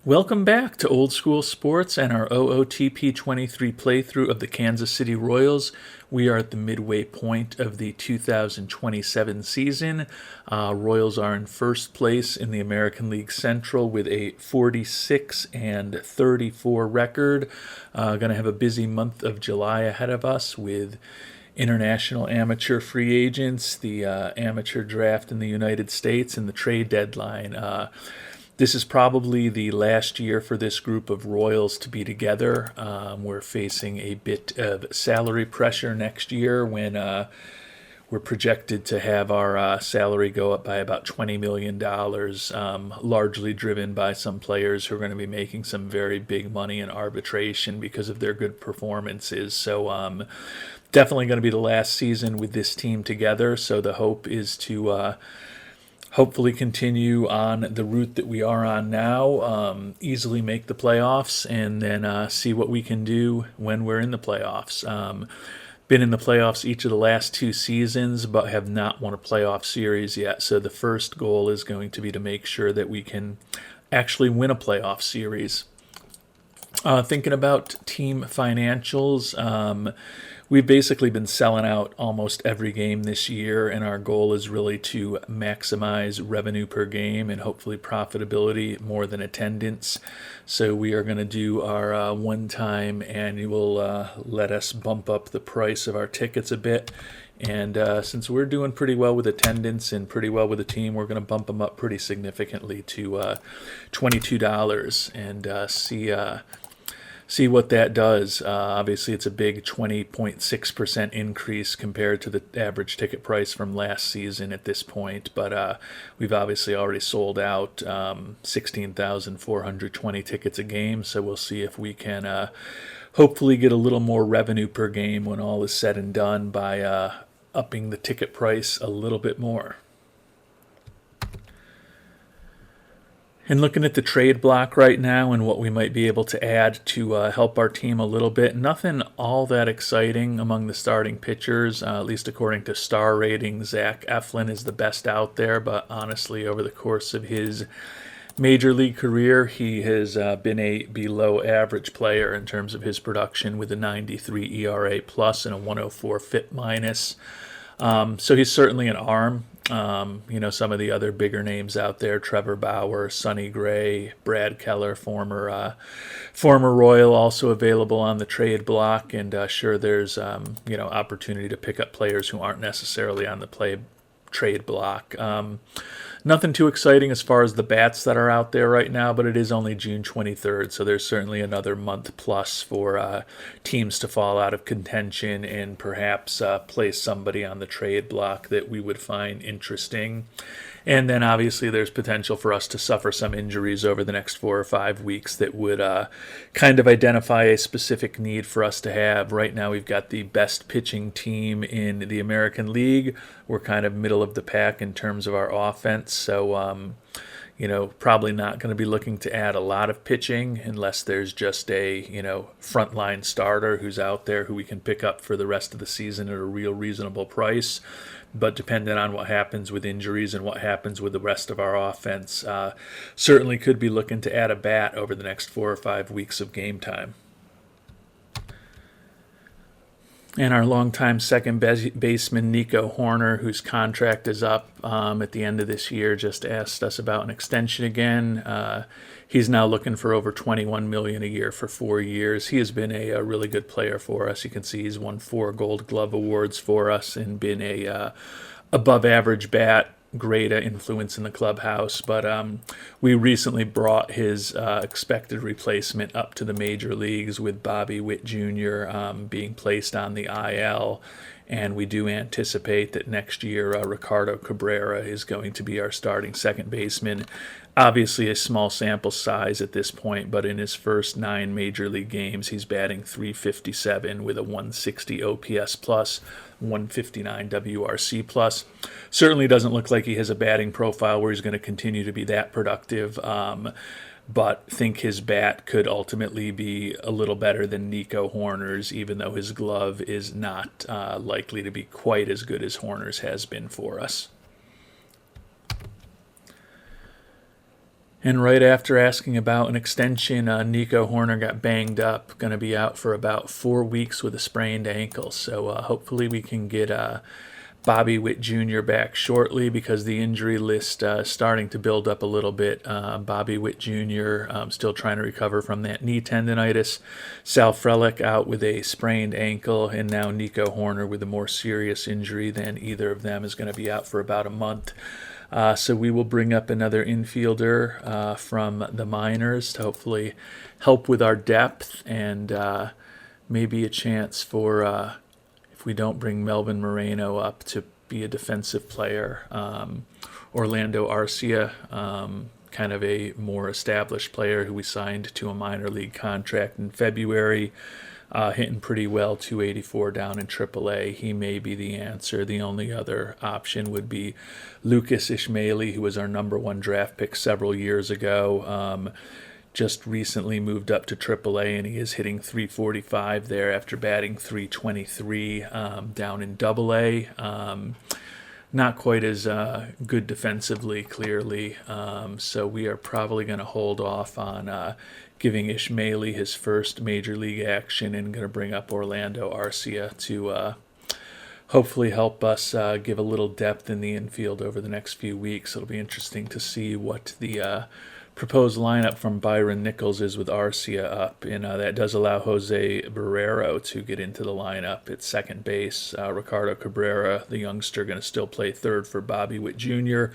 Welcome back to Old School Sports and our OOTP 23 playthrough of the Kansas City Royals. We are at the midway point of the 2027 season. Royals are in first place in the American League Central with a 46-34 record. Going to have a busy month of July ahead of us with international amateur free agents, the amateur draft in the United States, and the trade deadline. This is probably the last year for this group of Royals to be together. We're facing a bit of salary pressure next year when we're projected to have our salary go up by about $20 million, largely driven by some players who are going to be making some very big money in arbitration because of their good performances. So definitely going to be the last season with this team together. So the hope is to hopefully continue on the route that we are on now, easily make the playoffs, and then see what we can do when we're in the playoffs. Been in the playoffs each of the last two seasons, but have not won a playoff series yet. So the first goal is going to be to make sure that we can actually win a playoff series. Thinking about team financials, we've basically been selling out almost every game this year, and our goal is really to maximize revenue per game and hopefully profitability more than attendance. So we are going to do our one-time annual let us bump up the price of our tickets a bit. And since we're doing pretty well with attendance and pretty well with the team, we're going to bump them up pretty significantly to $22 and see what that does. Obviously, it's a big 20.6% increase compared to the average ticket price from last season at this point. But we've obviously already sold out 16,420 tickets a game. So we'll see if we can hopefully get a little more revenue per game when all is said and done by upping the ticket price a little bit more. And looking at the trade block right now and what we might be able to add to help our team a little bit, nothing all that exciting among the starting pitchers, at least according to star ratings. Zach Eflin is the best out there, but honestly, over the course of his major league career, he has been a below average player in terms of his production with a 93 ERA plus and a 104 FIP minus. So he's certainly an arm. Some of the other bigger names out there, Trevor Bauer, Sonny Gray, Brad Keller, former Royal, also available on the trade block. And sure, there's, opportunity to pick up players who aren't necessarily on the trade block. Nothing too exciting as far as the bats that are out there right now, but it is only June 23rd, so there's certainly another month plus for teams to fall out of contention and perhaps place somebody on the trade block that we would find interesting. And then obviously there's potential for us to suffer some injuries over the next 4 or 5 weeks that would kind of identify a specific need for us to have. Right now we've got the best pitching team in the American League. We're kind of middle of the pack in terms of our offense. So, probably not going to be looking to add a lot of pitching unless there's just a, frontline starter who's out there who we can pick up for the rest of the season at a real reasonable price. But depending on what happens with injuries and what happens with the rest of our offense, certainly could be looking to add a bat over the next 4 or 5 weeks of game time. And our longtime second baseman, Nico Horner, whose contract is up at the end of this year, just asked us about an extension again. He's now looking for over $21 million a year for 4 years. He has been a really good player for us. You can see he's won 4 Gold Glove awards for us and been a above-average bat. Great influence in the clubhouse, but we recently brought his expected replacement up to the major leagues with Bobby Witt Jr. Being placed on the IL, and we do anticipate that next year Ricardo Cabrera is going to be our starting second baseman. Obviously a small sample size at this point, but in his first 9 major league games, he's batting .357 with a 160 OPS plus, 159 WRC plus. Certainly doesn't look like he has a batting profile where he's going to continue to be that productive, but think his bat could ultimately be a little better than Nico Horner's, even though his glove is not likely to be quite as good as Horner's has been for us. And right after asking about an extension, Nico Horner got banged up, going to be out for about 4 weeks with a sprained ankle. So hopefully we can get Bobby Witt Jr. back shortly, because the injury list is starting to build up a little bit. Bobby Witt Jr. Still trying to recover from that knee tendonitis. Sal Frelick out with a sprained ankle, and now Nico Horner with a more serious injury than either of them is going to be out for about a month. So we will bring up another infielder from the minors to hopefully help with our depth, and maybe a chance for, if we don't bring Melvin Moreno up, to be a defensive player. Orlando Arcia, kind of a more established player who we signed to a minor league contract in February. Hitting pretty well, 284 down in AAA. He may be the answer. The only other option would be Lucas Ishmaeli, who was our #1 draft pick several years ago. Just recently moved up to AAA, and he is hitting 345 there after batting 323 down in AA. Not quite as good defensively, clearly. So we are probably going to hold off on giving Ishmaeli his first major league action, and going to bring up Orlando Arcia to hopefully help us give a little depth in the infield over the next few weeks. It'll be interesting to see what the proposed lineup from Byron Nichols is with Arcia up, and that does allow Jose Barrero to get into the lineup at second base. Ricardo Cabrera, the youngster, going to still play third for Bobby Witt Jr.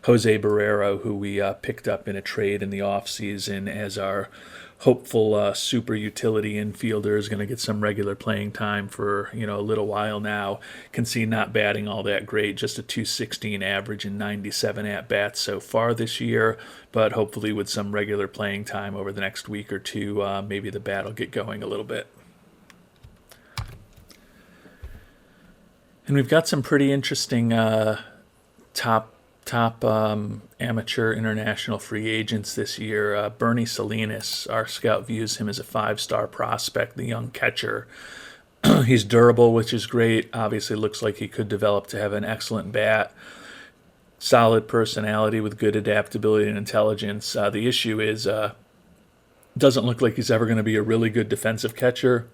Jose Barrero, who we picked up in a trade in the offseason as our hopeful super utility infielder, is going to get some regular playing time for a little while now. Can see not batting all that great, just a 216 average and 97 at-bats so far this year, but hopefully with some regular playing time over the next week or two, maybe the bat will get going a little bit. And we've got some pretty interesting top amateur international free agents this year. Bernie Salinas, our scout views him as a 5-star prospect, the young catcher. He's durable, which is great. Obviously looks like he could develop to have an excellent bat. Solid personality with good adaptability and intelligence. The issue is doesn't look like he's ever going to be a really good defensive catcher.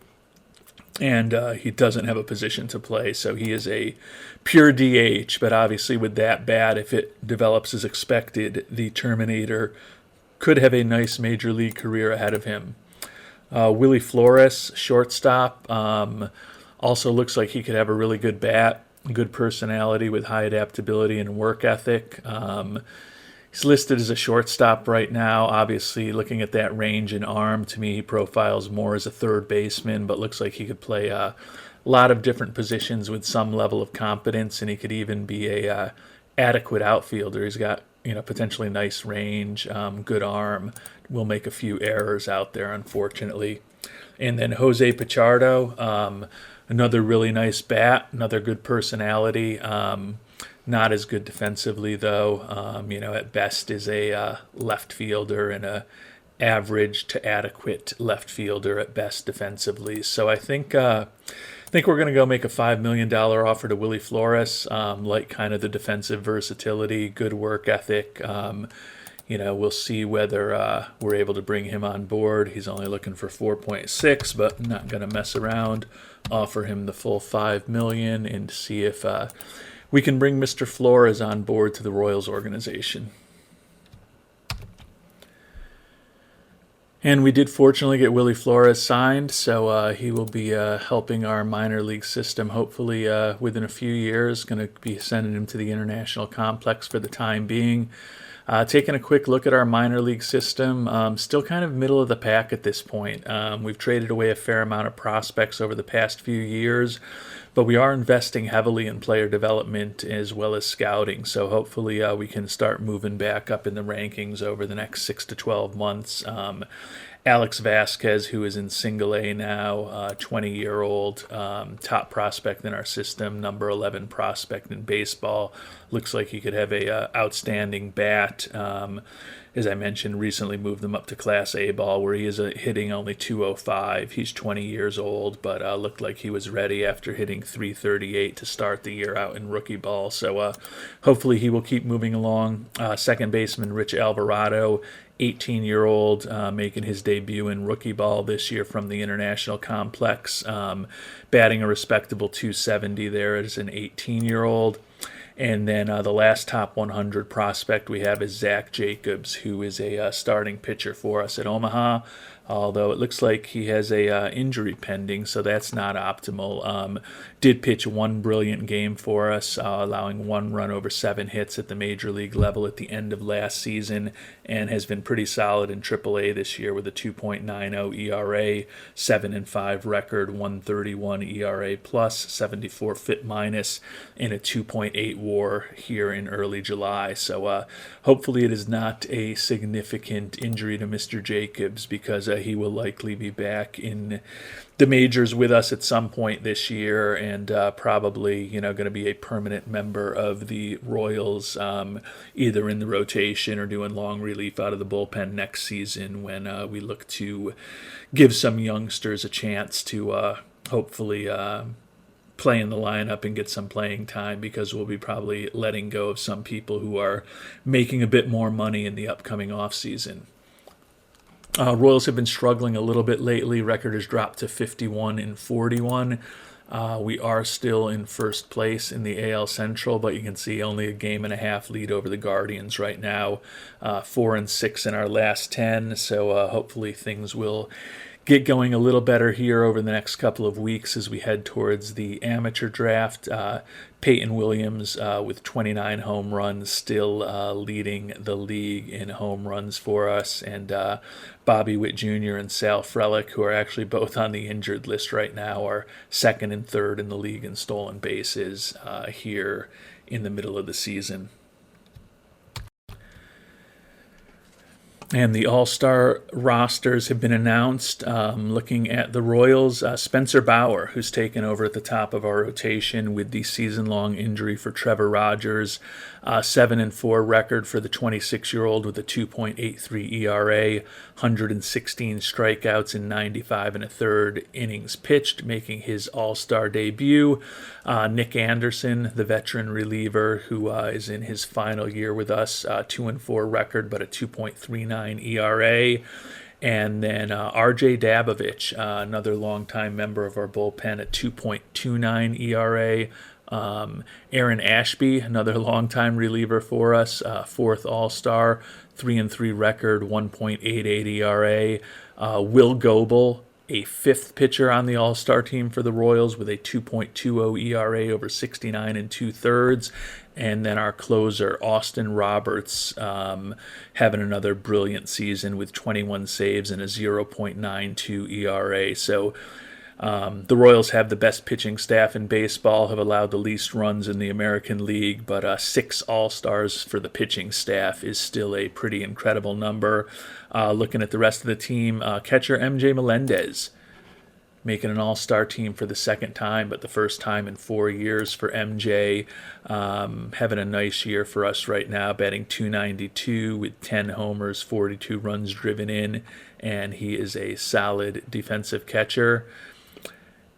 And he doesn't have a position to play, so he is a pure DH. But obviously with that bat, if it develops as expected, the Terminator could have a nice major league career ahead of him. Willie Flores, shortstop, also looks like he could have a really good bat, good personality with high adaptability and work ethic. He's listed as a shortstop right now. Obviously, looking at that range and arm, to me, he profiles more as a third baseman, but looks like he could play a lot of different positions with some level of competence, and he could even be a adequate outfielder. He's got potentially nice range, good arm. Will make a few errors out there, unfortunately. And then Jose Pichardo, another really nice bat, another good personality. Not as good defensively, though. At best is a left fielder, and a average to adequate left fielder at best defensively. So I think we're going to go make a $5 million offer to Willie Flores. Like kind of the defensive versatility, good work ethic. We'll see whether we're able to bring him on board. He's only looking for 4.6, but not going to mess around. Offer him the full $5 million and see if we can bring Mr. Flores on board to the Royals organization. And we did fortunately get Willie Flores signed, so he will be helping our minor league system hopefully within a few years. Going to be sending him to the international complex for the time being. Taking a quick look at our minor league system, still kind of middle of the pack at this point. We've traded away a fair amount of prospects over the past few years, but we are investing heavily in player development as well as scouting, so hopefully we can start moving back up in the rankings over the next 6 to 12 months. Alex Vasquez, who is in single A now, 20-year-old, top prospect in our system, number 11 prospect in baseball. Looks like he could have a outstanding bat. as I mentioned, recently moved him up to Class A ball, where he is hitting only 205. He's 20 years old, but looked like he was ready after hitting 338 to start the year out in rookie ball. So hopefully he will keep moving along. Second baseman Rich Alvarado, 18-year-old, making his debut in rookie ball this year from the International Complex, batting a respectable 270 there as an 18-year-old. And then the last top 100 prospect we have is Zach Jacobs, who is a starting pitcher for us at Omaha, although it looks like he has a injury pending, so that's not optimal. Did pitch one brilliant game for us, allowing 1 run over 7 hits at the major league level at the end of last season, and has been pretty solid in AAA this year with a 2.90 ERA, 7-5 record, 131 ERA plus, 74 FIP minus, and a 2.8 WAR here in early July. So hopefully it is not a significant injury to Mr. Jacobs, because he will likely be back in the majors with us at some point this year, and probably going to be a permanent member of the Royals, either in the rotation or doing long relief out of the bullpen next season, when we look to give some youngsters a chance to hopefully play in the lineup and get some playing time, because we'll be probably letting go of some people who are making a bit more money in the upcoming offseason. Royals have been struggling a little bit lately. Record has dropped to 51-41. We are still in first place in the AL Central, but you can see only a game and a half lead over the Guardians right now. 4-6 in our last 10, so hopefully things will get going a little better here over the next couple of weeks as we head towards the amateur draft. Peyton Williams with 29 home runs, still leading the league in home runs for us, and Bobby Witt Jr. and Sal Frelick, who are actually both on the injured list right now, are second and third in the league in stolen bases here in the middle of the season. And the all-star rosters have been announced. Looking at the Royals, Spencer Bauer, who's taken over at the top of our rotation with the season-long injury for Trevor Rogers. 7-4 record for the 26-year-old with a 2.83 ERA, 116 strikeouts in 95 1/3 innings pitched, making his all-star debut. Nick Anderson, the veteran reliever, who is in his final year with us, 2-4 record, but a 2.39 ERA. And then R.J. Dabovich, another longtime member of our bullpen, at 2.29 ERA. Aaron Ashby, another longtime reliever for us, fourth All-Star, 3-3 record, 1.88 ERA. Will Goebel, a fifth pitcher on the All-Star team for the Royals, with a 2.20 ERA over 69 2/3. And then our closer, Austin Roberts, having another brilliant season with 21 saves and a 0.92 ERA. So the Royals have the best pitching staff in baseball, have allowed the least runs in the American League, but 6 All-Stars for the pitching staff is still a pretty incredible number. Looking at the rest of the team, catcher MJ Melendez, making an all-star team for the second time, but the first time in 4 years for MJ. Having a nice year for us right now, batting .292 with 10 homers, 42 runs driven in, and he is a solid defensive catcher.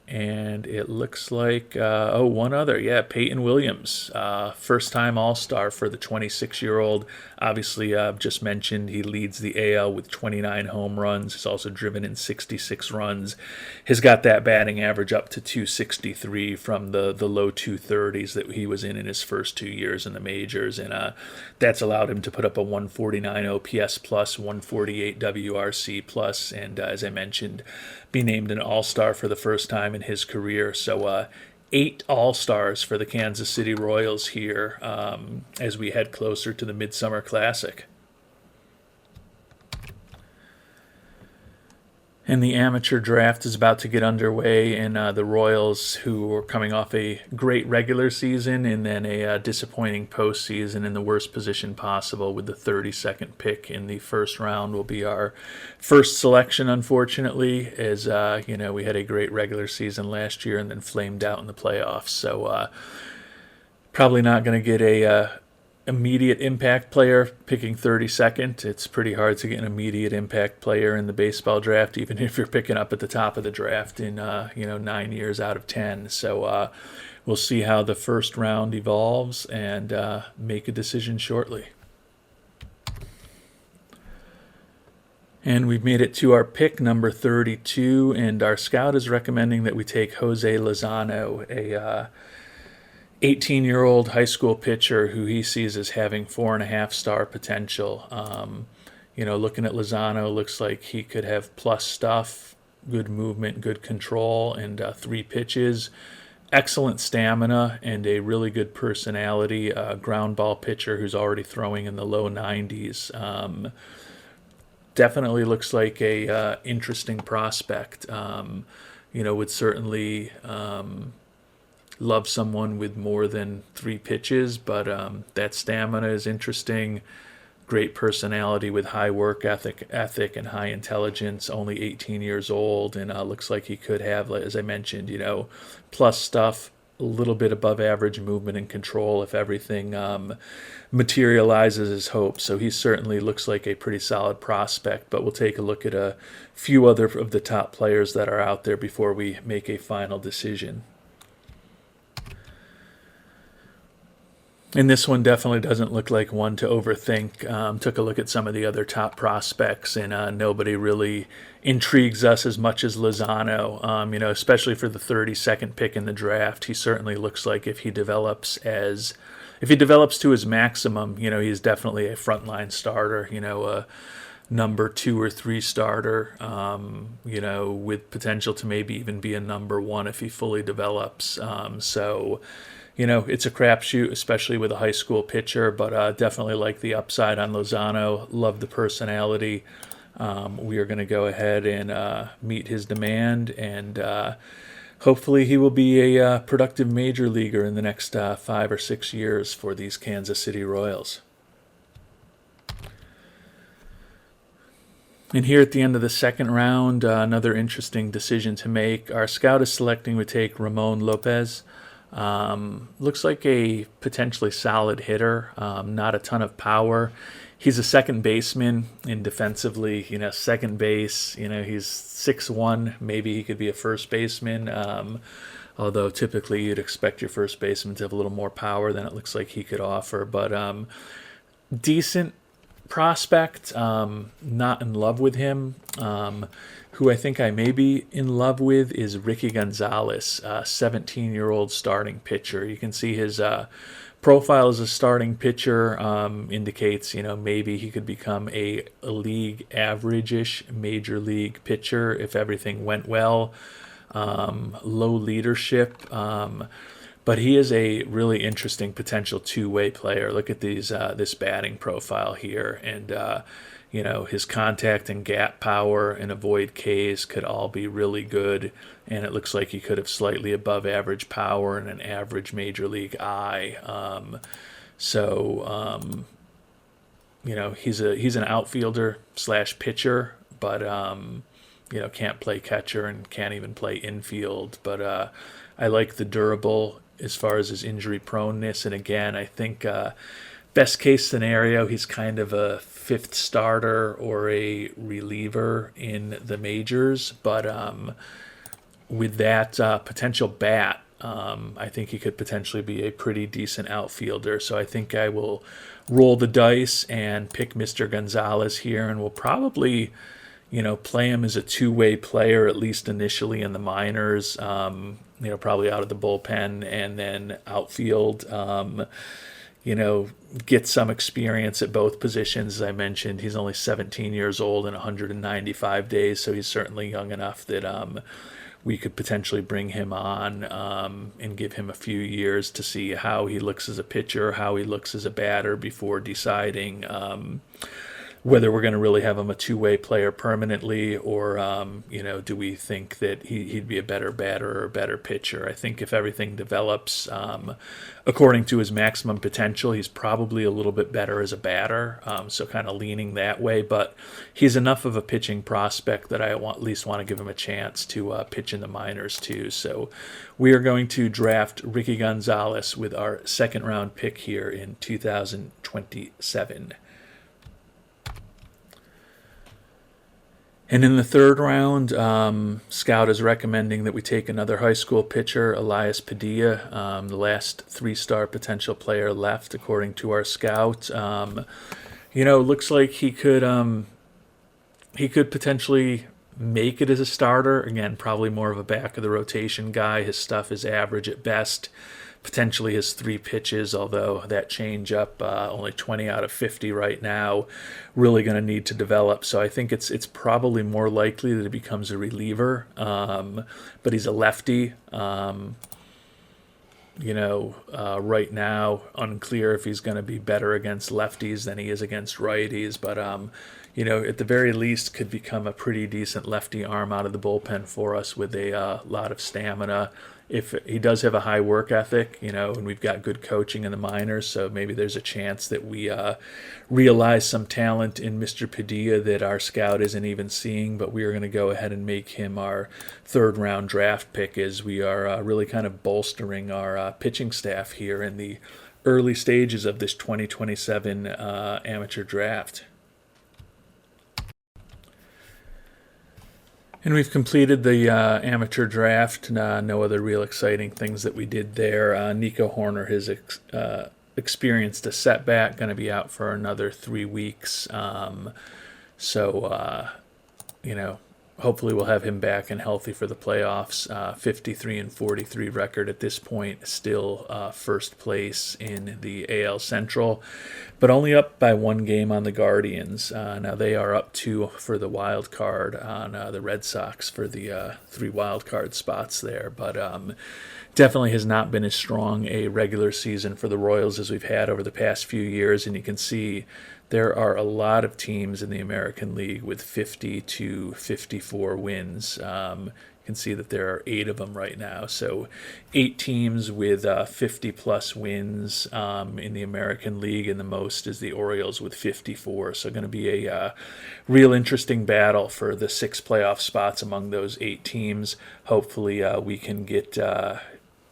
And it looks like, one other. Yeah, Peyton Williams, first-time All-Star for the 26-year-old. Obviously, just mentioned, he leads the AL with 29 home runs. He's also driven in 66 runs. Has got that batting average up to 263 from the low 230s that he was in his first 2 years in the majors. And that's allowed him to put up a 149 OPS plus, 148 WRC plus, and as I mentioned, be named an All-Star for the first time in his career. So 8 All-Stars for the Kansas City Royals here as we head closer to the Midsummer Classic. And the amateur draft is about to get underway, and the Royals, who are coming off a great regular season and then a disappointing postseason in the worst position possible with the 32nd pick in the first round, will be our first selection, unfortunately, as we had a great regular season last year and then flamed out in the playoffs. So probably not going to get immediate impact player, picking 32nd. It's pretty hard to get an immediate impact player in the baseball draft, even if you're picking up at the top of the draft in 9 years out of 10. So we'll see how the first round evolves and make a decision shortly. And we've made it to our pick number 32, and our scout is recommending that we take Jose Lozano, a 18-year-old high school pitcher who he sees as having 4.5-star potential. Looking at Lozano, looks like he could have plus stuff, good movement, good control, and 3 pitches. Excellent stamina and a really good personality. Ground ball pitcher who's already throwing in the low 90s. Definitely looks like a interesting prospect. Would certainly love someone with more than 3 pitches, but that stamina is interesting. Great personality with high work ethic and high intelligence. Only 18 years old, and looks like he could have, as I mentioned, plus stuff. A little bit above average movement and control if everything materializes as hoped. So he certainly looks like a pretty solid prospect, but we'll take a look at a few other of the top players that are out there before we make a final decision. And this one definitely doesn't look like one to overthink. Took a look at some of the other top prospects, and nobody really intrigues us as much as Lozano. Especially for the 32nd pick in the draft, he certainly looks like if he develops to his maximum, he's definitely a frontline starter. A number 2 or 3 starter. With potential to maybe even be a number 1 if he fully develops. It's a crapshoot, especially with a high school pitcher, but definitely like the upside on Lozano. Love the personality. We are going to go ahead and meet his demand, and hopefully he will be a productive major leaguer in the next 5 or 6 years for these Kansas City Royals. And here at the end of the second round, another interesting decision to make. Our scout is selecting we take Ramon Lopez. Looks like a potentially solid hitter, not a ton of power. He's a second baseman, and defensively, second base, he's 6'1", maybe he could be a first baseman, although typically you'd expect your first baseman to have a little more power than it looks like he could offer, but decent prospect. Not in love with him. Who I think I may be in love with is Ricky Gonzalez, 17-year-old starting pitcher. You can see his profile as a starting pitcher indicates, maybe he could become a league average-ish major league pitcher if everything went well. Low leadership, but he is a really interesting potential two-way player. Look at this batting profile here, and his contact and gap power and avoid Ks could all be really good, and it looks like he could have slightly above average power and an average major league eye. He's an outfielder / pitcher, but can't play catcher and can't even play infield. But I like the durable as far as his injury proneness, and again, I think best case scenario, he's kind of a 5th starter or a reliever in the majors, but with that potential bat, I think he could potentially be a pretty decent outfielder. So I think I will roll the dice and pick Mr. Gonzalez here, and we'll probably play him as a two-way player, at least initially in the minors, probably out of the bullpen, and then outfield, get some experience at both positions. As I mentioned, he's only 17 years old and 195 days, so he's certainly young enough that we could potentially bring him on and give him a few years to see how he looks as a pitcher, how he looks as a batter before deciding whether we're going to really have him a two-way player permanently, or do we think that he'd be a better batter or a better pitcher? I think if everything develops according to his maximum potential, he's probably a little bit better as a batter, so kind of leaning that way. But he's enough of a pitching prospect that I at least want to give him a chance to pitch in the minors too. So we are going to draft Ricky Gonzalez with our second-round pick here in 2027. And in the third round, Scout is recommending that we take another high school pitcher, Elias Padilla, the last three-star potential player left, according to our Scout. Looks like he could potentially make it as a starter. Again, probably more of a back-of-the-rotation guy. His stuff is average at best. Potentially his three pitches, although that changeup, only 20 out of 50 right now, really going to need to develop. So I think it's probably more likely that he becomes a reliever. But he's a lefty. Right now, unclear if he's going to be better against lefties than he is against righties. But at the very least, could become a pretty decent lefty arm out of the bullpen for us with a lot of stamina. If he does have a high work ethic, and we've got good coaching in the minors, so maybe there's a chance that we realize some talent in Mr. Padilla that our scout isn't even seeing, but we are going to go ahead and make him our third-round draft pick, as we are really kind of bolstering our pitching staff here in the early stages of this 2027 amateur draft. And we've completed the amateur draft. No other real exciting things that we did there. Nico Horner has experienced a setback, going to be out for another 3 weeks. Hopefully we'll have him back and healthy for the playoffs. 53-43 record at this point, still first place in the AL Central, but only up by 1 game on the Guardians. Now they are up 2 for the wild card on the Red Sox for the 3 wild card spots there, but definitely has not been as strong a regular season for the Royals as we've had over the past few years, and you can see there are a lot of teams in the American League with 50 to 54 wins. You can see that there are 8 of them right now. So 8 teams with 50-plus wins in the American League, and the most is the Orioles with 54. So going to be a real interesting battle for the 6 playoff spots among those 8 teams. Hopefully we can get a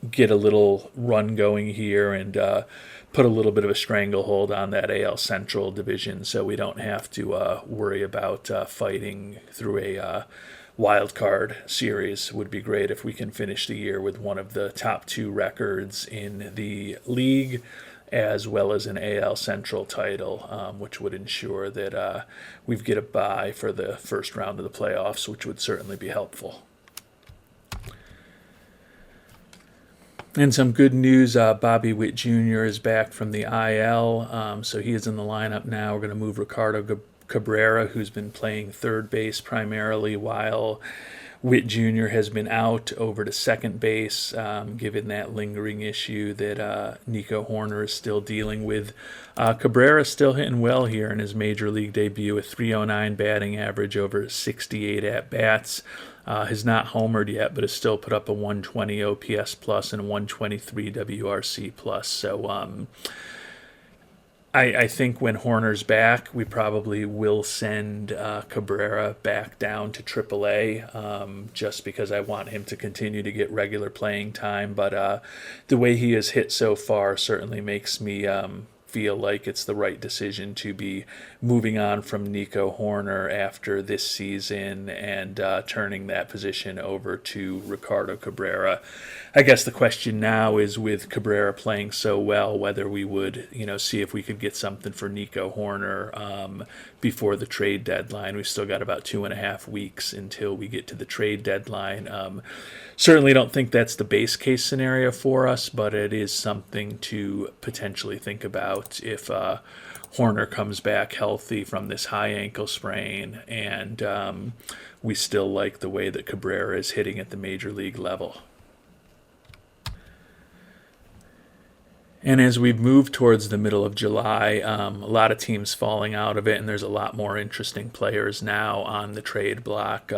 little run going here and put a little bit of a stranglehold on that AL Central division, so we don't have to worry about fighting through a wild card series. Would be great if we can finish the year with one of the top 2 records in the league, as well as an AL Central title, which would ensure that we get a bye for the first round of the playoffs, which would certainly be helpful. And some good news, Bobby Witt Jr. is back from the IL, so he is in the lineup now. We're going to move Ricardo Cabrera, who's been playing third base primarily, while Witt Jr. has been out, over to second base, given that lingering issue that Nico Horner is still dealing with. Cabrera is still hitting well here in his major league debut, a .309 batting average over 68 at-bats. Has not homered yet, but has still put up a 120 OPS plus and a 123 WRC plus. So I think when Horner's back, we probably will send Cabrera back down to AAA, just because I want him to continue to get regular playing time. But the way he has hit so far certainly makes me feel like it's the right decision to be moving on from Nico Horner after this season and turning that position over to Ricardo Cabrera. I guess the question now is, with Cabrera playing so well, whether we would, see if we could get something for Nico Horner before the trade deadline. We've still got about 2.5 weeks until we get to the trade deadline. Certainly don't think that's the base case scenario for us, but it is something to potentially think about if Horner comes back healthy from this high ankle sprain, and we still like the way that Cabrera is hitting at the major league level. And as we've moved towards the middle of July, a lot of teams falling out of it, and there's a lot more interesting players now on the trade block.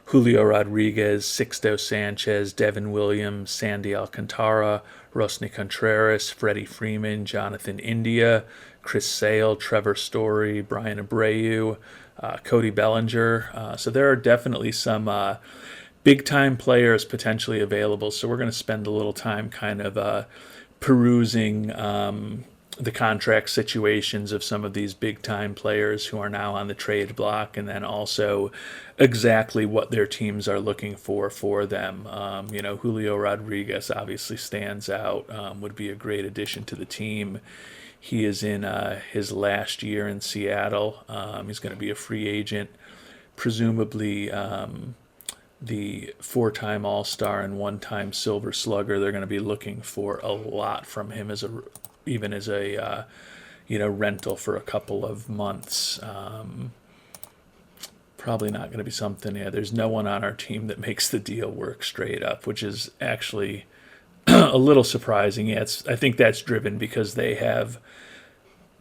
Julio Rodriguez, Sixto Sanchez, Devin Williams, Sandy Alcantara, Rosny Contreras, Freddie Freeman, Jonathan India, Chris Sale, Trevor Story, Brian Abreu, Cody Bellinger. So there are definitely some big-time players potentially available. So we're going to spend a little time kind of perusing the contract situations of some of these big-time players who are now on the trade block, and then also exactly what their teams are looking for them. Julio Rodriguez obviously stands out, would be a great addition to the team. He is in his last year in Seattle. He's going to be a free agent, presumably the 4-time All-Star and 1-time Silver Slugger. They're going to be looking for a lot from him even as a rental for a couple of months. Probably not going to be something. Yeah, there's no one on our team that makes the deal work straight up, which is actually a little surprising. Yeah, I think that's driven because they have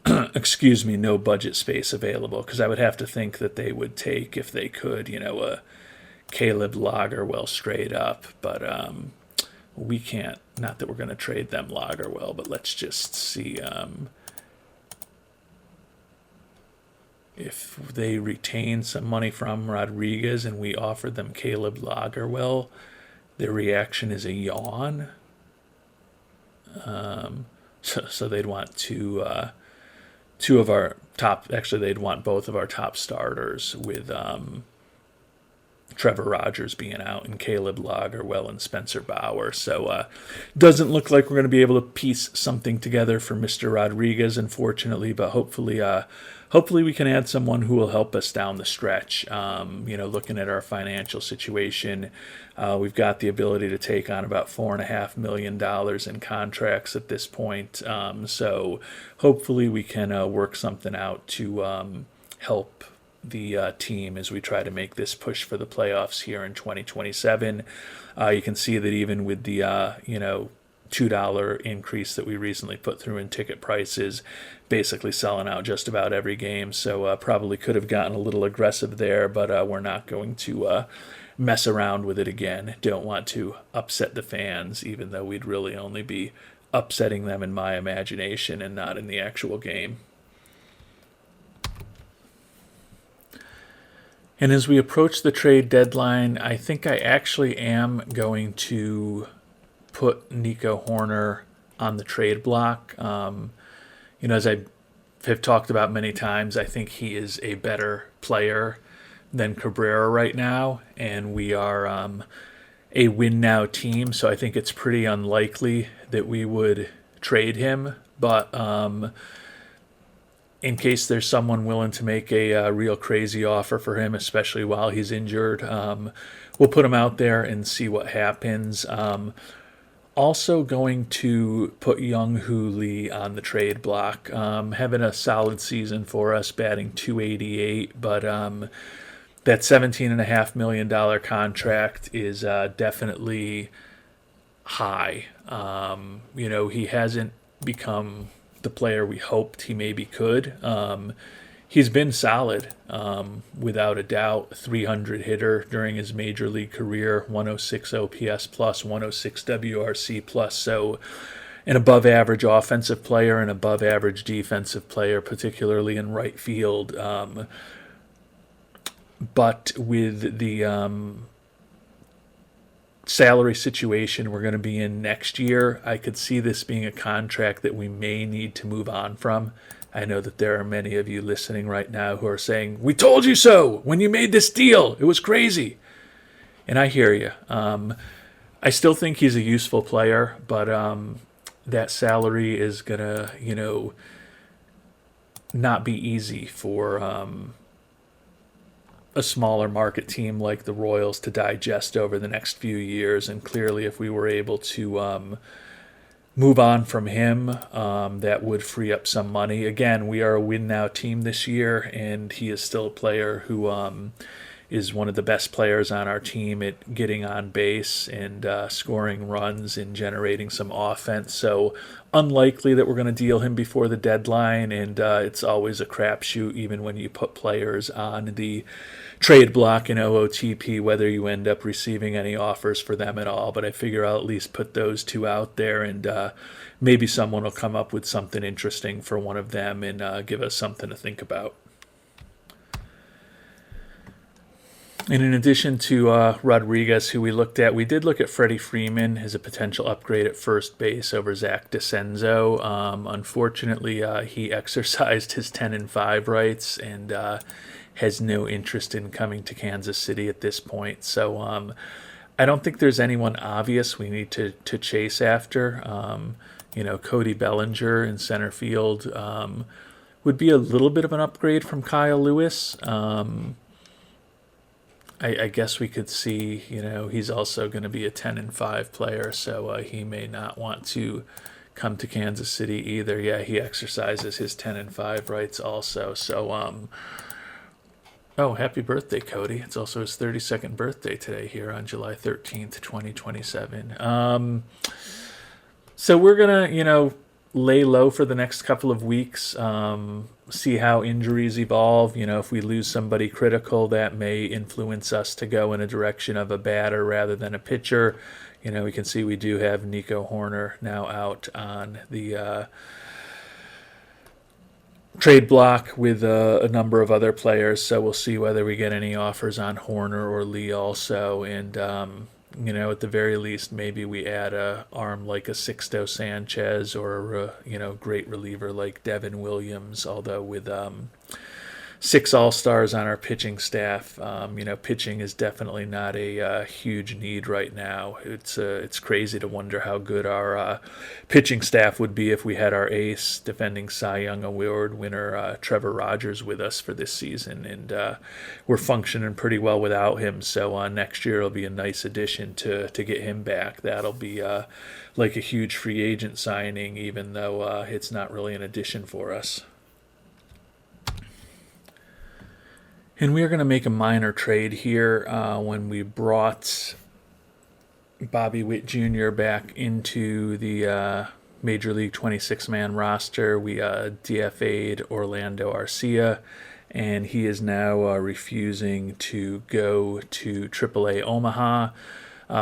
no budget space available, because I would have to think that they would take, if they could, a Caleb Lagerwell straight up, but we can't. Not that we're going to trade them Lagerwell, but let's just see if they retain some money from Rodriguez and we offer them Caleb Lagerwell. Their reaction is a yawn. So they'd want two of our top. Actually, they'd want both of our top starters, with Trevor Rogers being out and Caleb Lagerwell and Spencer Bauer. So doesn't look like we're going to be able to piece something together for Mr. Rodriguez, unfortunately, but hopefully we can add someone who will help us down the stretch. Looking at our financial situation, we've got the ability to take on about $4.5 million in contracts at this point. So hopefully we can work something out to help the team as we try to make this push for the playoffs here in 2027. You can see that even with the $2 increase that we recently put through in ticket prices, basically selling out just about every game. So probably could have gotten a little aggressive there, but we're not going to mess around with it again. Don't want to upset the fans, even though we'd really only be upsetting them in my imagination and not in the actual game. And as we approach the trade deadline, I think I actually am going to put Nico Horner on the trade block. As I have talked about many times, I think he is a better player than Cabrera right now, and we are a win-now team, so I think it's pretty unlikely that we would trade him. But in case there's someone willing to make a real crazy offer for him, especially while he's injured, we'll put him out there and see what happens. Also going to put Young Hoo Lee on the trade block. Having a solid season for us, batting .288, but that $17.5 million contract is definitely high. He hasn't become the player we hoped he maybe could. He's been solid, without a doubt. 300 hitter during his major league career, 106 OPS plus, 106 WRC plus. So an above average offensive player, an above average defensive player, particularly in right field. But with the salary situation we're going to be in next year, I could see this being a contract that we may need to move on from. I know that there are many of you listening right now who are saying, "We told you so when you made this deal. It was crazy." And I hear you. I still think he's a useful player, but that salary is going to, not be easy for a smaller market team like the Royals to digest over the next few years. And clearly, if we were able to move on from him, that would free up some money. Again, we are a win-now team this year, and he is still a player who is one of the best players on our team at getting on base and scoring runs and generating some offense. So unlikely that we're going to deal him before the deadline, and it's always a crapshoot even when you put players on the trade block in OOTP, whether you end up receiving any offers for them at all. But I figure I'll at least put those two out there, and maybe someone will come up with something interesting for one of them and give us something to think about. And in addition to Rodriguez, who we looked at, we did look at Freddie Freeman as a potential upgrade at first base over Zach DeCenzo. Unfortunately, he exercised his 10-5 rights and has no interest in coming to Kansas City at this point. So I don't think there's anyone obvious we need to chase after. Cody Bellinger in center field would be a little bit of an upgrade from Kyle Lewis. I guess we could see, he's also going to be a 10-5 player, so he may not want to come to Kansas City either. Yeah, he exercises his 10-5 rights also. So, happy birthday, Cody. It's also his 32nd birthday today here on July 13th, 2027. So we're going to, lay low for the next couple of weeks, see how injuries evolve. If we lose somebody critical, that may influence us to go in a direction of a batter rather than a pitcher. We can see we do have Nico Horner now out on the trade block with a number of other players, so we'll see whether we get any offers on Horner or Lee also. And at the very least, maybe we add a arm like a Sixto Sanchez or a great reliever like Devin Williams. Although with 6 all-stars on our pitching staff, pitching is definitely not a huge need right now. It's crazy to wonder how good our pitching staff would be if we had our ace, defending Cy Young Award winner Trevor Rogers with us for this season, and we're functioning pretty well without him. So next year will be a nice addition to get him back. That'll be like a huge free agent signing, even though it's not really an addition for us. And we are going to make a minor trade here when we brought Bobby Witt Jr. back into the Major League 26-man roster. We DFA'd Orlando Arcia, and he is now refusing to go to AAA Omaha.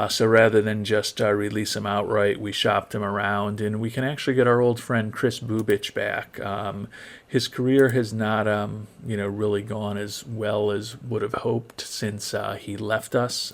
So rather than just release him outright, we shopped him around, and we can actually get our old friend Chris Bubich back. His career has not, really gone as well as would have hoped since he left us.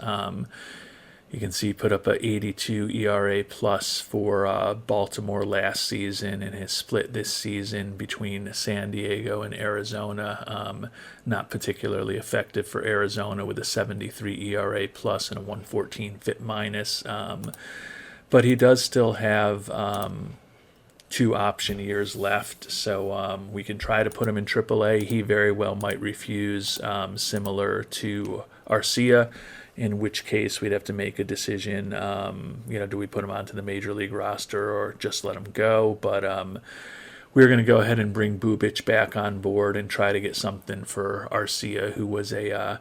You can see he put up a 82 ERA plus for Baltimore last season, and his split this season between San Diego and Arizona, not particularly effective for Arizona with a 73 ERA plus and a 114 FIP minus. But he does still have 2 option years left, so we can try to put him in AAA. He very well might refuse, similar to Arcia, in which case we'd have to make a decision, do we put him onto the Major League roster or just let him go? But we're going to go ahead and bring Bubich back on board and try to get something for Arcia, who was a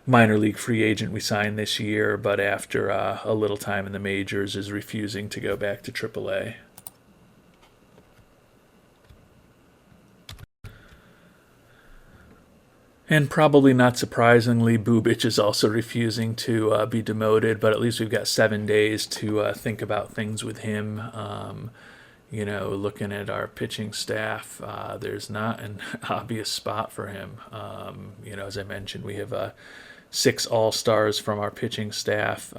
minor league free agent we signed this year, but after a little time in the majors is refusing to go back to AAA. And probably not surprisingly, Bubich is also refusing to be demoted, but at least we've got 7 days to think about things with him. Looking at our pitching staff, there's not an obvious spot for him. As I mentioned, we have 6 all-stars from our pitching staff.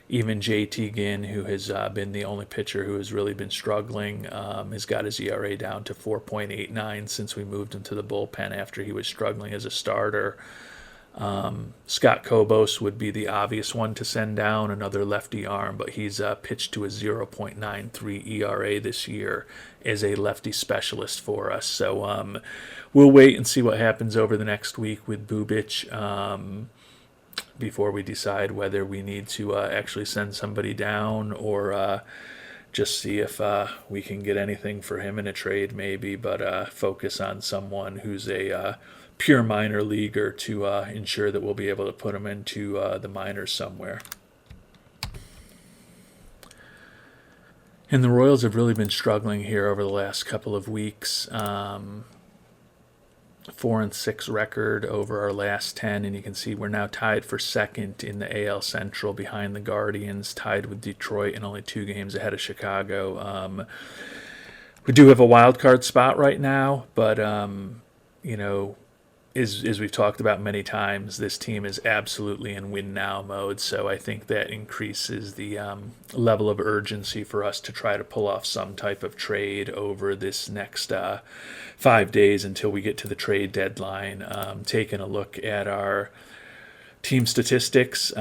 Even JT Ginn, who has been the only pitcher who has really been struggling, has got his ERA down to 4.89 since we moved him to the bullpen after he was struggling as a starter. Scott Kobos would be the obvious one to send down, another lefty arm, but he's pitched to a 0.93 ERA this year as a lefty specialist for us. So we'll wait and see what happens over the next week with Bubich before we decide whether we need to actually send somebody down or just see if we can get anything for him in a trade maybe, but focus on someone who's a pure minor leaguer to ensure that we'll be able to put him into the minors somewhere. And the Royals have really been struggling here over the last couple of weeks. 4-6 record over our last 10, and you can see we're now tied for second in the AL Central behind the Guardians, tied with Detroit and only 2 games ahead of Chicago. We do have a wild card spot right now, but as we've talked about many times, this team is absolutely in win now mode. So I think that increases the level of urgency for us to try to pull off some type of trade over this next 5 days until we get to the trade deadline. Taking a look at our team statistics,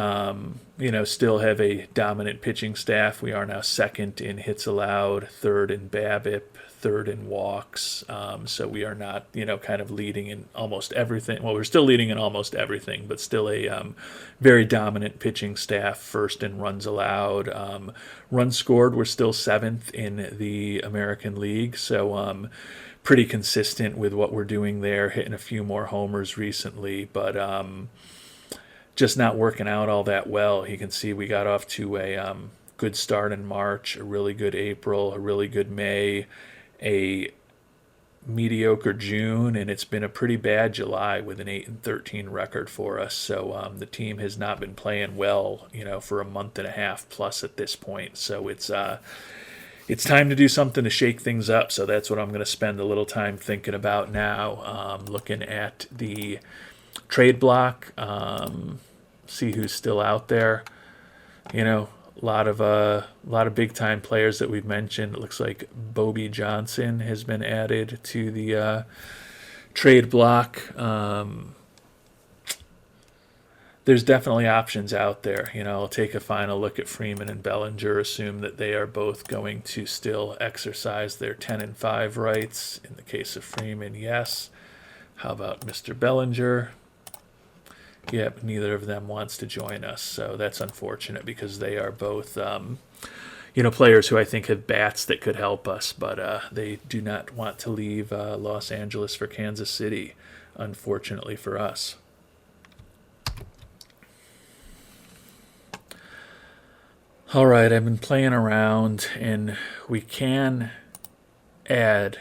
still have a dominant pitching staff. We are now second in hits allowed, third in BABIP, third in walks. So we are not, kind of leading in almost everything. Well, we're still leading in almost everything, but still a very dominant pitching staff. First in runs allowed. Runs scored, we're still 7th in the American League. So pretty consistent with what we're doing there, hitting a few more homers recently, but just not working out all that well. You can see we got off to a good start in March, a really good April, a really good May, a mediocre June, and it's been a pretty bad July with an 8-13 record for us. So the team has not been playing well, for a month and a half plus at this point. So it's time to do something to shake things up. So that's what I'm going to spend a little time thinking about now, looking at the trade block, see who's still out there. A lot of big time players that we've mentioned. It looks like Bobby Johnson has been added to the trade block. There's definitely options out there. I'll take a final look at Freeman and Bellinger, assume that they are both going to still exercise their 10-5 rights. In the case of Freeman, yes. How about Mr. Bellinger? Yep, neither of them wants to join us, so that's unfortunate because they are both, players who I think have bats that could help us, but they do not want to leave Los Angeles for Kansas City, unfortunately for us. All right, I've been playing around, and we can add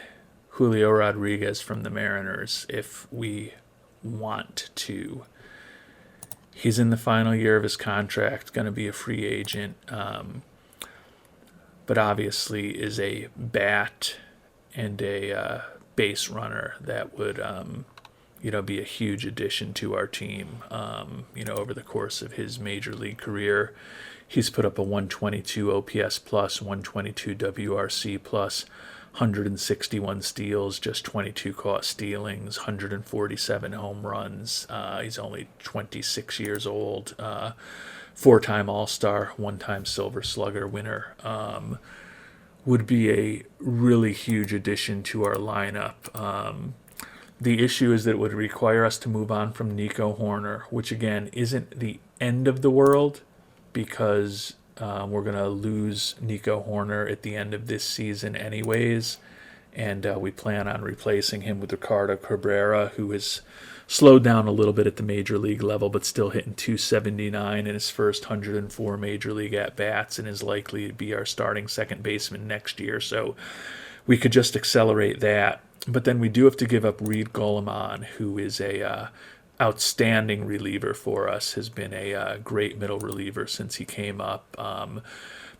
Julio Rodriguez from the Mariners if we want to. He's in the final year of his contract, going to be a free agent, but obviously is a bat and a base runner that would, be a huge addition to our team. Over the course of his major league career, he's put up a 122 OPS plus, 122 WRC plus, 161 steals, just 22 caught stealings, 147 home runs. He's only 26 years old. 4-time All-Star, 1-time Silver Slugger winner. Would be a really huge addition to our lineup. The issue is that it would require us to move on from Nico Hoerner, which again isn't the end of the world because we're going to lose Nico Hoerner at the end of this season anyways, and we plan on replacing him with Ricardo Cabrera, who has slowed down a little bit at the major league level, but still hitting 279 in his first 104 major league at-bats and is likely to be our starting second baseman next year, so we could just accelerate that. But then we do have to give up Reed Goleman, who is a outstanding reliever for us, has been a great middle reliever since he came up.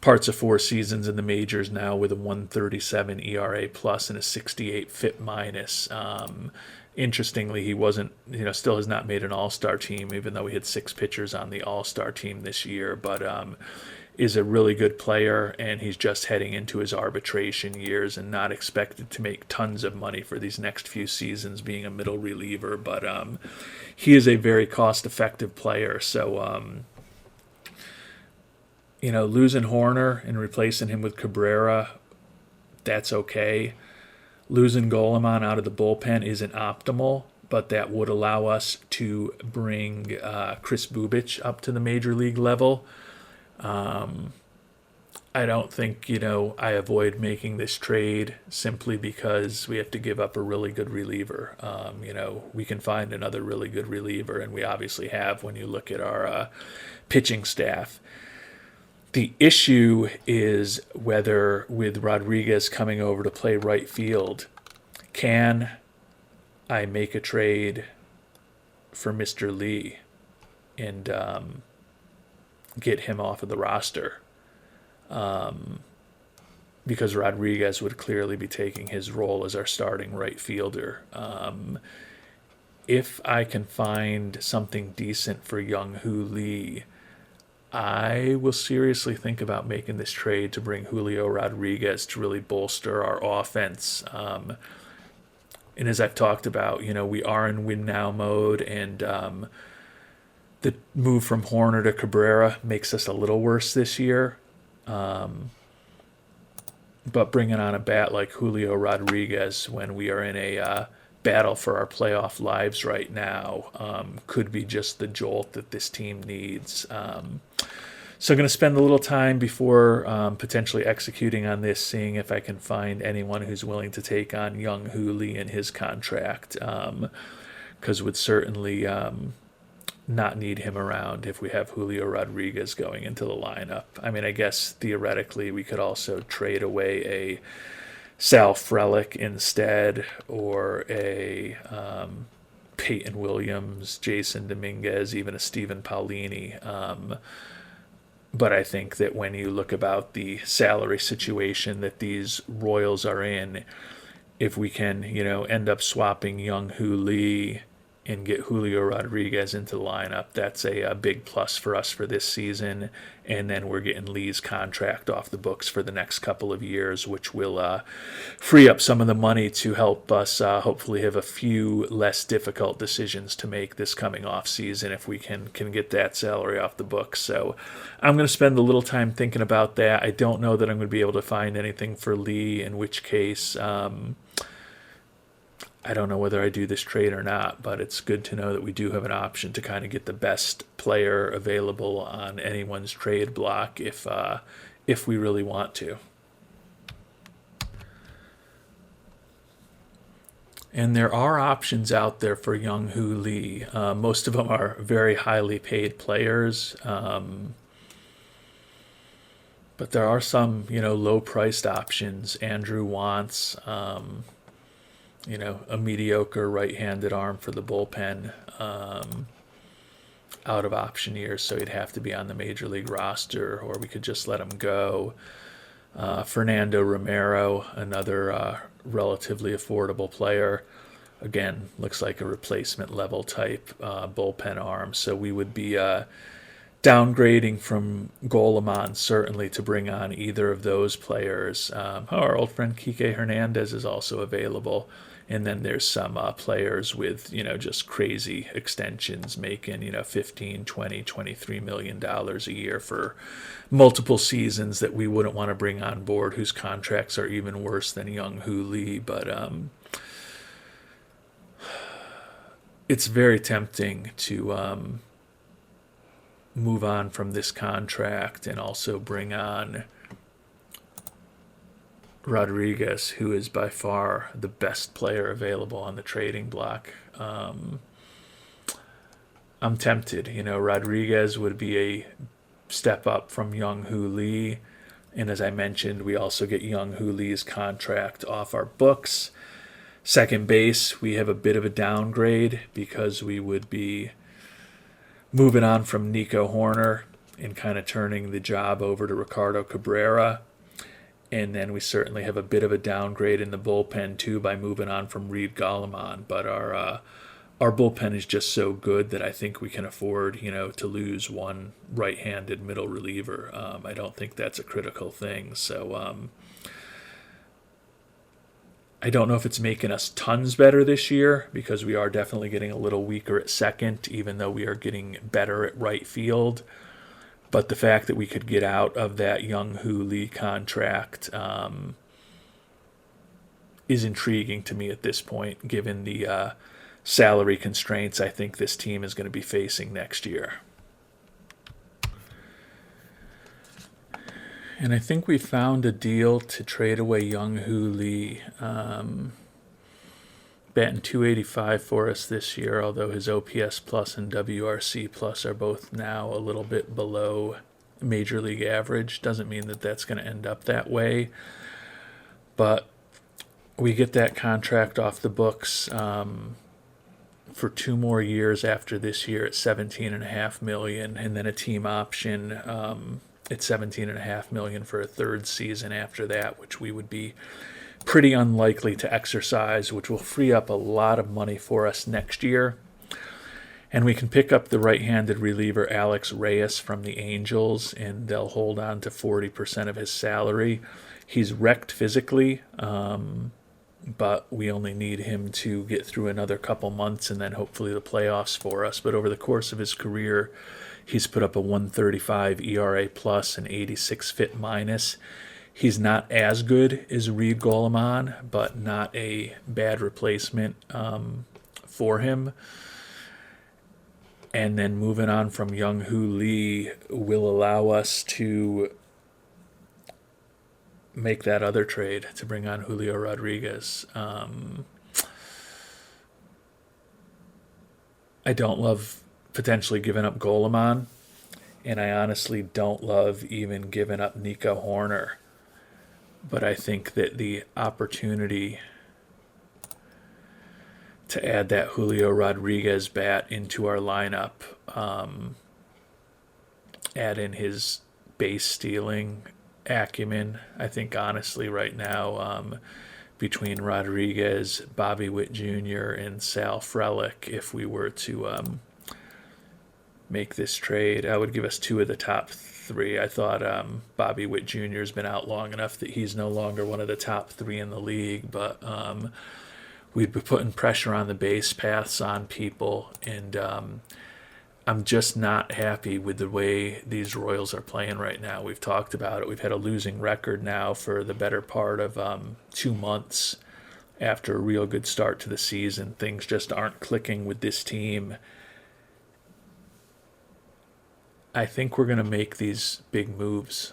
Parts of 4 seasons in the majors now with a 137 ERA plus and a 68 FIP minus. Interestingly, he wasn't, still has not made an all-star team, even though we had 6 pitchers on the all-star team this year, but is a really good player, and he's just heading into his arbitration years and not expected to make tons of money for these next few seasons being a middle reliever, but he is a very cost-effective player, so losing Hoerner and replacing him with Cabrera, that's okay. Losing Goleman out of the bullpen isn't optimal, but that would allow us to bring Chris Bubich up to the major league level. I don't think, I avoid making this trade simply because we have to give up a really good reliever. We can find another really good reliever, and we obviously have when you look at our pitching staff. The issue is whether, with Rodriguez coming over to play right field, can I make a trade for Mr. Lee and get him off of the roster? Because Rodriguez would clearly be taking his role as our starting right fielder. If I can find something decent for Young-Hoo Lee, I will seriously think about making this trade to bring Julio Rodriguez to really bolster our offense. And as I've talked about, we are in win now mode, and the move from Horner to Cabrera makes us a little worse this year. But bringing on a bat like Julio Rodriguez when we are in a battle for our playoff lives right now could be just the jolt that this team needs. So I'm going to spend a little time before potentially executing on this, seeing if I can find anyone who's willing to take on Young-Hoo Lee in his contract, because would certainly not need him around if we have Julio Rodriguez going into the lineup. I mean, I guess theoretically we could also trade away a Sal Frelick instead, or a Peyton Williams, Jason Dominguez, even a Steven Paulini. But I think that when you look about the salary situation that these Royals are in, if we can, end up swapping Young-Hoo Lee and get Julio Rodriguez into the lineup, that's a big plus for us for this season. And then we're getting Lee's contract off the books for the next couple of years, which will free up some of the money to help us hopefully have a few less difficult decisions to make this coming off season if we can get that salary off the books. So I'm going to spend a little time thinking about that. I don't know that I'm going to be able to find anything for Lee, in which case I don't know whether I do this trade or not, but it's good to know that we do have an option to kind of get the best player available on anyone's trade block if we really want to. And there are options out there for Young-Hoo Lee. Most of them are very highly paid players, but there are some, low-priced options. Andrew wants a mediocre right-handed arm for the bullpen out of option years, so he'd have to be on the major league roster, or we could just let him go. Fernando Romero, another relatively affordable player. Again, looks like a replacement level type bullpen arm, so we would be downgrading from Golemon certainly to bring on either of those players. Our old friend Kike Hernandez is also available. And then there's some players with, just crazy extensions making, $15, $20, $23 million a year for multiple seasons that we wouldn't want to bring on board, whose contracts are even worse than Young-Hoo Lee. But it's very tempting to move on from this contract and also bring on Rodriguez, who is by far the best player available on the trading block. I'm tempted. Rodriguez would be a step up from Young-Hoo Lee. And as I mentioned, we also get Young-Hoo Lee's contract off our books. Second base, we have a bit of a downgrade because we would be moving on from Nico Horner and kind of turning the job over to Ricardo Cabrera. And then we certainly have a bit of a downgrade in the bullpen, too, by moving on from Reed Golemon. But our bullpen is just so good that I think we can afford, to lose one right-handed middle reliever. I don't think that's a critical thing. So I don't know if it's making us tons better this year, because we are definitely getting a little weaker at second, even though we are getting better at right field. But the fact that we could get out of that Young-Hoo Lee contract is intriguing to me at this point, given the salary constraints I think this team is going to be facing next year. And I think we found a deal to trade away Young Hoo Lee, batting 285 for us this year, although his OPS plus and WRC plus are both now a little bit below major league average. Doesn't mean that that's going to end up that way, but we get that contract off the books for 2 more years after this year at $17.5 million, and then a team option at $17.5 million for a third season after that, which we would be pretty unlikely to exercise, which will free up a lot of money for us next year. And we can pick up the right-handed reliever Alex Reyes from the Angels, and they'll hold on to 40% of his salary. He's wrecked physically, but we only need him to get through another couple months and then hopefully the playoffs for us. But over the course of his career, he's put up a 135 ERA plus and 86 FIP minus. He's not as good as Reed Goleman, but not a bad replacement for him. And then moving on from Young Hoo Lee will allow us to make that other trade to bring on Julio Rodriguez. I don't love potentially giving up Goleman, and I honestly don't love even giving up Nico Horner. But I think that the opportunity to add that Julio Rodriguez bat into our lineup, add in his base stealing acumen, I think honestly right now, between Rodriguez, Bobby Witt Jr., and Sal Frelick, if we were to make this trade, I would give us 2 of the top 3. I thought Bobby Witt Jr. has been out long enough that he's no longer one of the top 3 in the league, but we'd be putting pressure on the base paths on people, and I'm just not happy with the way these Royals are playing right now. We've talked about it. We've had a losing record now for the better part of 2 months after a real good start to the season. Things just aren't clicking with this team. I think we're going to make these big moves.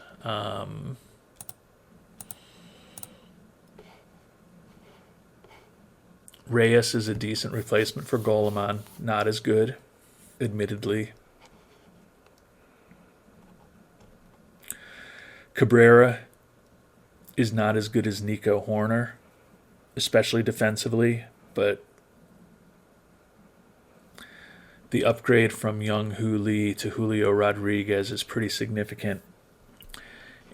Reyes is a decent replacement for Goleman. Not as good, admittedly. Cabrera is not as good as Nico Horner, especially defensively, but the upgrade from Young Hoo Lee to Julio Rodriguez is pretty significant,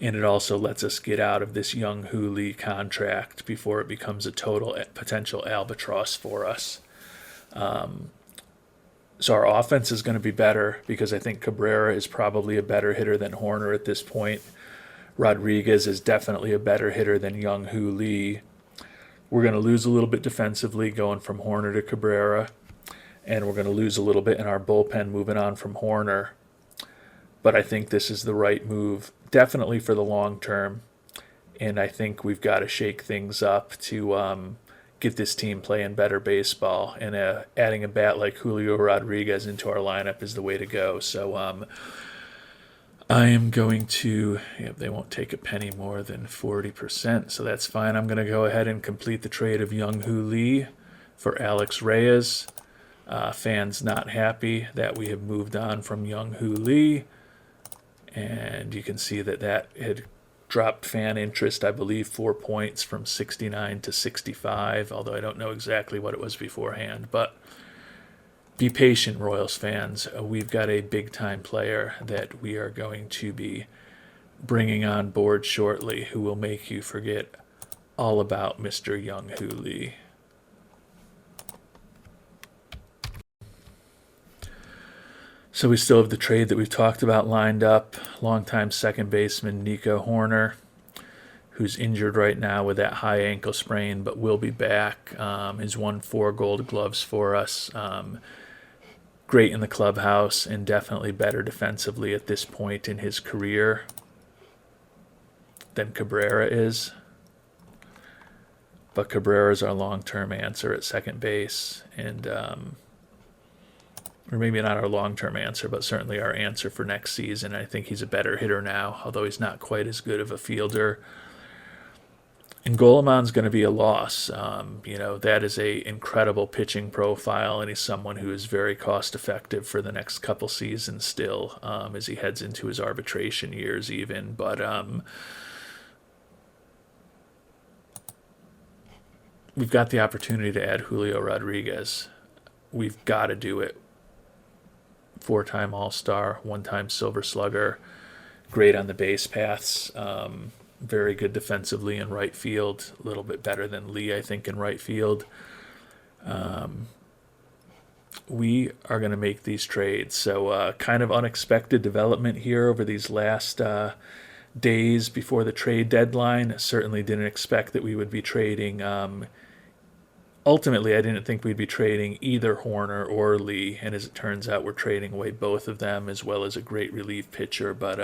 and it also lets us get out of this Young Hoo Lee contract before it becomes a total potential albatross for us. So our offense is going to be better because I think Cabrera is probably a better hitter than Horner at this point. Rodriguez is definitely a better hitter than Young Hoo Lee. We're going to lose a little bit defensively going from Horner to Cabrera, and we're going to lose a little bit in our bullpen moving on from Horner. But I think this is the right move, definitely for the long term, and I think we've got to shake things up to get this team playing better baseball, and adding a bat like Julio Rodriguez into our lineup is the way to go. So I am going to, they won't take a penny more than 40%, so that's fine. I'm going to go ahead and complete the trade of Young Hoo Lee for Alex Reyes. Fans not happy that we have moved on from Young Hoo Lee, and you can see that had dropped fan interest, I believe, 4 points from 69 to 65, although I don't know exactly what it was beforehand. But be patient, Royals fans. We've got a big-time player that we are going to be bringing on board shortly who will make you forget all about Mr. Young Hoo Lee. So we still have the trade that we've talked about lined up. Longtime second baseman Nico Horner, who's injured right now with that high ankle sprain, but will be back. He's won 4 Gold Gloves for us. Great in the clubhouse and definitely better defensively at this point in his career than Cabrera is. But Cabrera is our long-term answer at second base, and or maybe not our long-term answer, but certainly our answer for next season. I think he's a better hitter now, although he's not quite as good of a fielder. And Golemon's going to be a loss. That is a incredible pitching profile, and he's someone who is very cost effective for the next couple seasons still, as he heads into his arbitration years even. But we've got the opportunity to add Julio Rodriguez. We've got to do it. 4-time All-Star, 1-time Silver Slugger, great on the base paths, very good defensively in right field, a little bit better than Lee, I think, in right field. We are going to make these trades. So kind of unexpected development here over these last days before the trade deadline. Certainly didn't expect that we would be trading. Ultimately, I didn't think we'd be trading either Horner or Lee, and as it turns out, we're trading away both of them as well as a great relief pitcher. But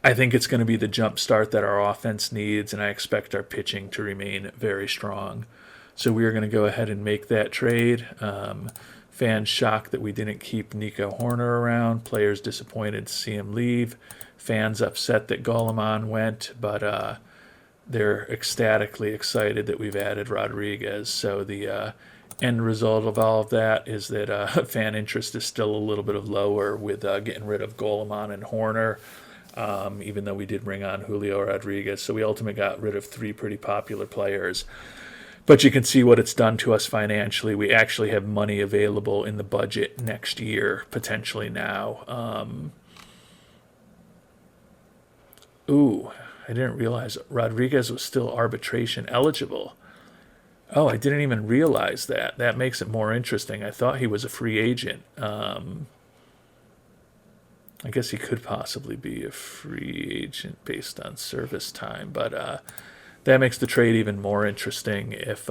I think it's going to be the jump start that our offense needs, and I expect our pitching to remain very strong. So we are going to go ahead and make that trade. Fans shocked that we didn't keep Nico Horner around. Players disappointed to see him leave. Fans upset that Golemon went, but they're ecstatically excited that we've added Rodriguez. So the end result of all of that is that fan interest is still a little bit of lower with getting rid of Golemon and Horner, even though we did bring on Julio Rodriguez. So we ultimately got rid of 3 pretty popular players. But you can see what it's done to us financially. We actually have money available in the budget next year, potentially now. I didn't realize Rodriguez was still arbitration eligible. Oh, I didn't even realize that. That makes it more interesting. I thought he was a free agent. I guess he could possibly be a free agent based on service time, but that makes the trade even more interesting if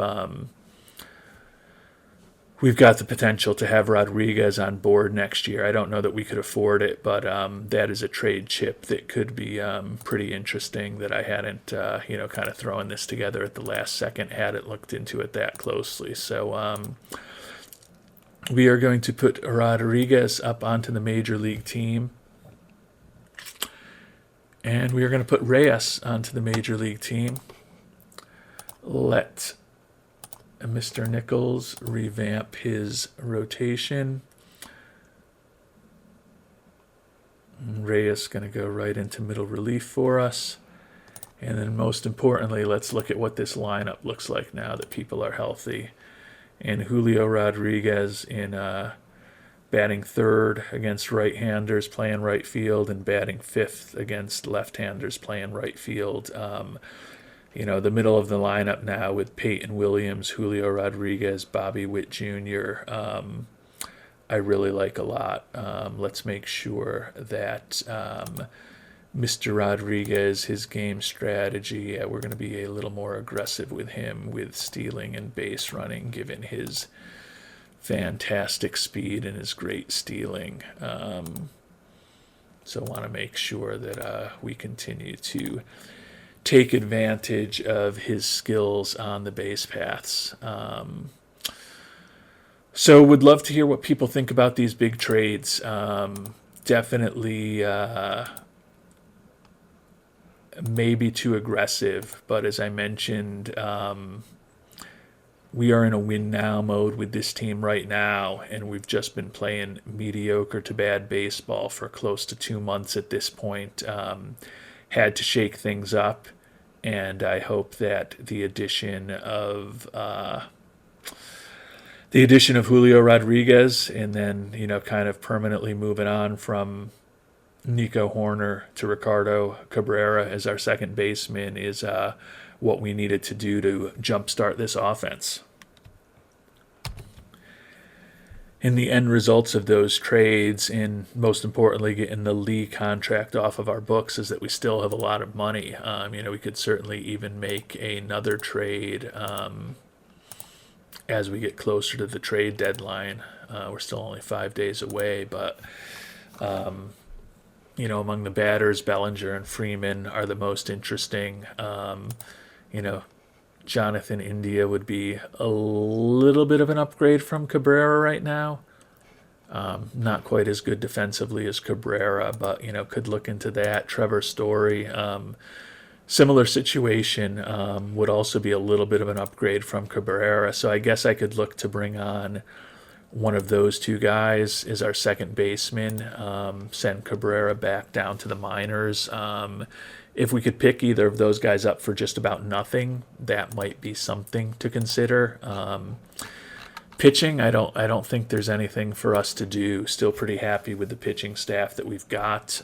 we've got the potential to have Rodriguez on board next year. I don't know that we could afford it, but that is a trade chip that could be pretty interesting that I hadn't, kind of throwing this together at the last second, hadn't looked into it that closely. So we are going to put Rodriguez up onto the major league team. And we are going to put Reyes onto the major league team. Let Mr. Nichols revamp his rotation. Reyes going to go right into middle relief for us. And then most importantly, let's look at what this lineup looks like now that people are healthy. And Julio Rodriguez in batting third against right-handers playing right field, and batting fifth against left-handers playing right field. The middle of the lineup now with Peyton Williams, Julio Rodriguez, Bobby Witt Jr., I really like a lot. Let's make sure that Mr. Rodriguez, his game strategy, we're going to be a little more aggressive with him with stealing and base running, given his fantastic speed and his great stealing. So I want to make sure that we continue to take advantage of his skills on the base paths. So would love to hear what people think about these big trades. Definitely maybe too aggressive, but as I mentioned, we are in a win now mode with this team right now, and we've just been playing mediocre to bad baseball for close to 2 months at this point. Had to shake things up, and I hope that the addition of Julio Rodriguez, and then kind of permanently moving on from Nico Horner to Ricardo Cabrera as our second baseman, is what we needed to do to jumpstart this offense. In the end results of those trades, and most importantly getting the Lee contract off of our books, is that we still have a lot of money. We could certainly even make another trade as we get closer to the trade deadline. We're still only 5 days away, but among the batters, Bellinger and Freeman are the most interesting. Jonathan India would be a little bit of an upgrade from Cabrera right now. Not quite as good defensively as Cabrera, but could look into that. Trevor Story, similar situation, would also be a little bit of an upgrade from Cabrera. So I guess I could look to bring on one of those two guys as our second baseman, send Cabrera back down to the minors. If we could pick either of those guys up for just about nothing, that might be something to consider. Pitching, I don't think there's anything for us to do. Still pretty happy with the pitching staff that we've got.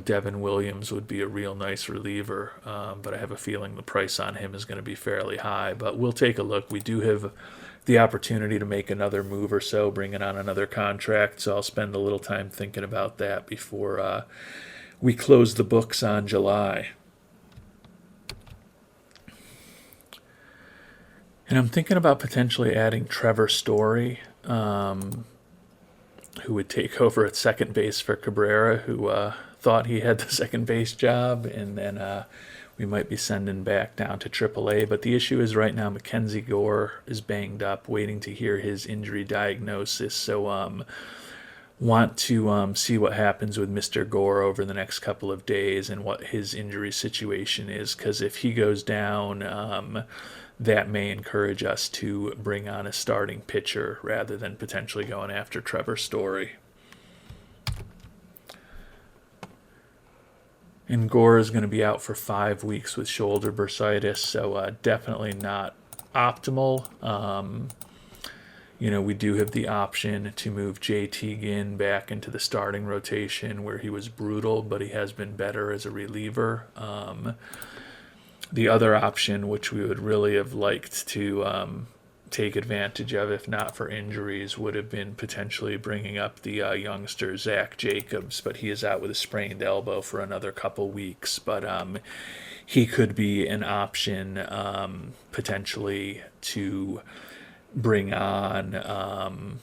Devin Williams would be a real nice reliever, but I have a feeling the price on him is going to be fairly high. But we'll take a look. We do have the opportunity to make another move or so, bringing on another contract, so I'll spend a little time thinking about that before we close the books on July. And I'm thinking about potentially adding Trevor Story, who would take over at second base for Cabrera, who thought he had the second base job, and then we might be sending back down to AAA. But the issue is right now Mackenzie Gore is banged up, waiting to hear his injury diagnosis. So want to see what happens with Mr. Gore over the next couple of days and what his injury situation is, because if he goes down, that may encourage us to bring on a starting pitcher rather than potentially going after Trevor Story. And Gore is going to be out for 5 weeks with shoulder bursitis, so definitely not optimal. We do have the option to move JT Ginn back into the starting rotation where he was brutal, but he has been better as a reliever. The other option, which we would really have liked to take advantage of, if not for injuries, would have been potentially bringing up the youngster Zach Jacobs, but he is out with a sprained elbow for another couple weeks. But he could be an option potentially to bring on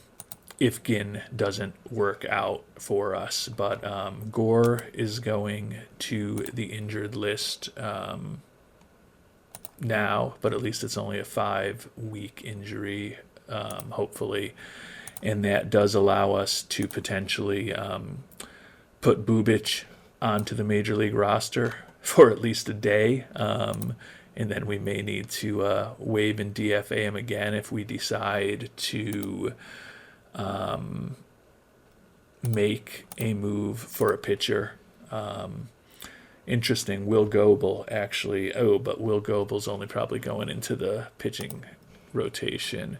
if Ginn doesn't work out for us. But Gore is going to the injured list now, but at least it's only a 5-week injury, hopefully, and that does allow us to potentially put Bubic onto the major league roster for at least a day, and then we may need to waive and DFA him again if we decide to make a move for a pitcher. Interesting, Will Goebel actually. Oh, but Will Goebel's only probably going into the pitching rotation.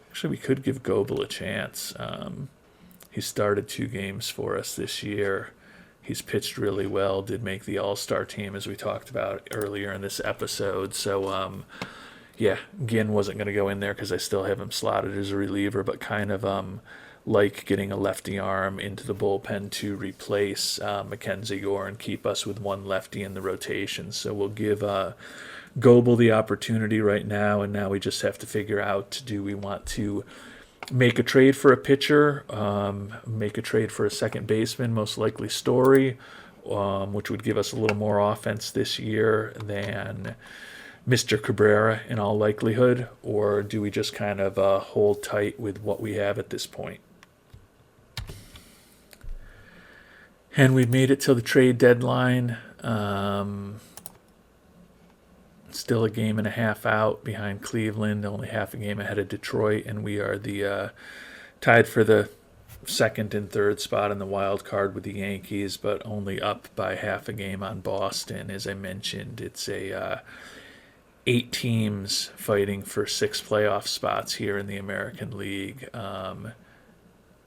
Actually, we could give Goebel a chance. He started 2 games for us this year. He's pitched really well, did make the All-Star team, as we talked about earlier in this episode. So, Ginn wasn't going to go in there because I still have him slotted as a reliever, but kind of like getting a lefty arm into the bullpen to replace Mackenzie Gore and keep us with one lefty in the rotation. So we'll give Goebel the opportunity right now, and now we just have to figure out, do we want to make a trade for a pitcher, make a trade for a second baseman, most likely Story, which would give us a little more offense this year than Mr. Cabrera in all likelihood, or do we just kind of hold tight with what we have at this point? And we've made it till the trade deadline. Still a game and a half out behind Cleveland, only half a game ahead of Detroit, and we are the tied for the second and third spot in the wild card with the Yankees, but only up by half a game on Boston. As I mentioned, it's a 8 teams fighting for 6 playoff spots here in the American League.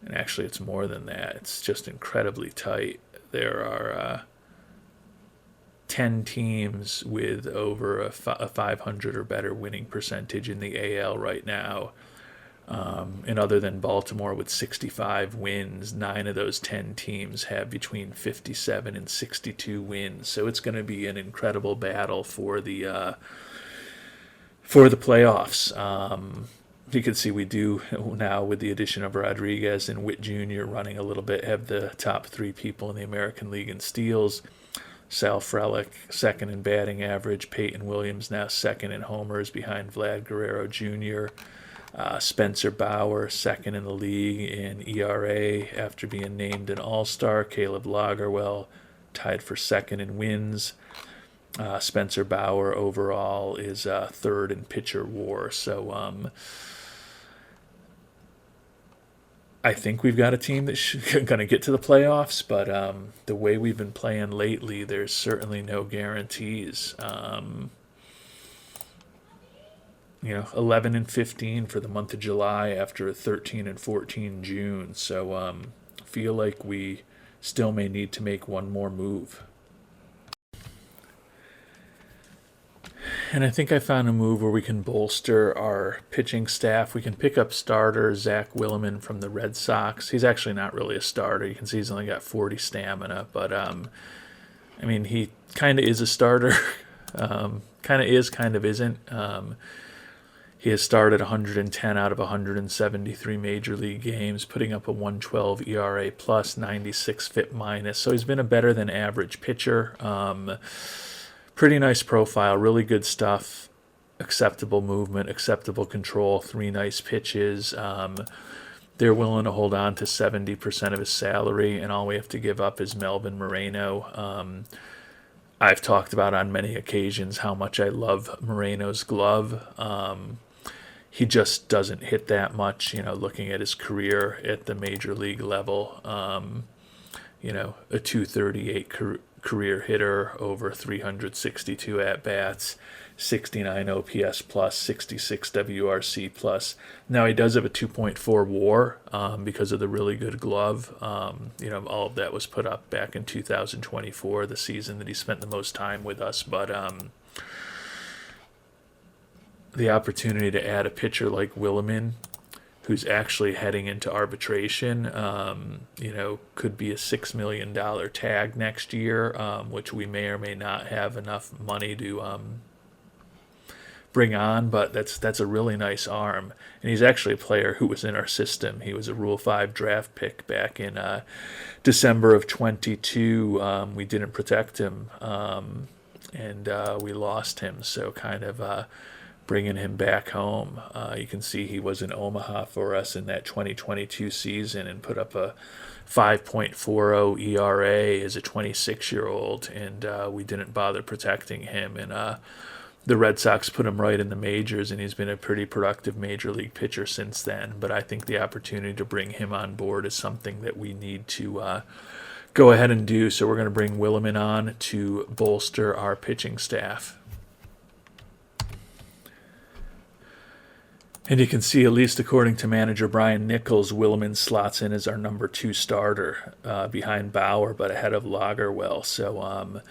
And actually, it's more than that. It's just incredibly tight. There are 10 teams with over a 500 or better winning percentage in the AL right now. And other than Baltimore with 65 wins, 9 of those 10 teams have between 57 and 62 wins. So it's going to be an incredible battle for the playoffs. You can see we do now, with the addition of Rodriguez and Witt Jr. running a little bit, have the top 3 people in the American League in steals. Sal Frelick, second in batting average. Peyton Williams now second in homers behind Vlad Guerrero Jr. Spencer Bauer, second in the league in ERA after being named an All-Star. Caleb Lagerwell tied for second in wins. Spencer Bauer overall is third in pitcher WAR. So I think we've got a team that's going to get to the playoffs, but the way we've been playing lately, there's certainly no guarantees. 11 and 15 for the month of July after a 13 and 14 June. So feel like we still may need to make one more move. And I think I found a move where we can bolster our pitching staff. We can pick up starter Zach Willeman from the Red Sox. He's actually not really a starter. You can see he's only got 40 stamina, but he kind of is a starter. Kind of is, kind of isn't. He has started 110 out of 173 major league games, putting up a 112 ERA plus, 96 FIP minus. So he's been a better than average pitcher. Pretty nice profile, really good stuff, acceptable movement, acceptable control, 3 nice pitches. They're willing to hold on to 70% of his salary, and all we have to give up is Melvin Moreno. I've talked about on many occasions how much I love Moreno's glove. He just doesn't hit that much, looking at his career at the major league level. A 238 career hitter, over 362 at-bats, 69 OPS plus, 66 WRC plus. Now he does have a 2.4 WAR because of the really good glove. All of that was put up back in 2024, the season that he spent the most time with us. But the opportunity to add a pitcher like Willeman, who's actually heading into arbitration, could be a $6 million tag next year, which we may or may not have enough money to bring on, but that's a really nice arm. And he's actually a player who was in our system. He was a Rule 5 draft pick back in December of 22. We didn't protect him, and we lost him, so kind of bringing him back home. You can see he was in Omaha for us in that 2022 season and put up a 5.40 ERA as a 26-year-old, and we didn't bother protecting him. And the Red Sox put him right in the majors, and he's been a pretty productive major league pitcher since then. But I think the opportunity to bring him on board is something that we need to go ahead and do. So we're going to bring Willeman on to bolster our pitching staff. And you can see, at least according to manager Brian Nichols, Willeman slots in as our number 2 starter behind Bauer, but ahead of Lagerwell. So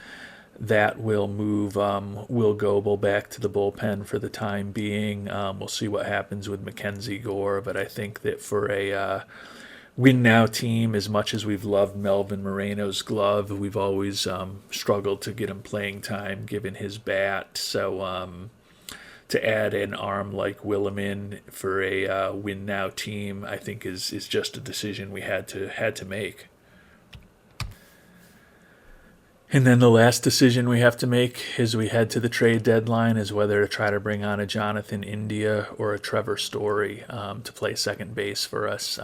that will move Will Goebel back to the bullpen for the time being. We'll see what happens with Mackenzie Gore, but I think that for a win-now team, as much as we've loved Melvin Moreno's glove, we've always struggled to get him playing time given his bat. So to add an arm like Willeman for a win-now team, I think is just a decision we had to make. And then the last decision we have to make as we head to the trade deadline is whether to try to bring on a Jonathan India or a Trevor Story to play second base for us.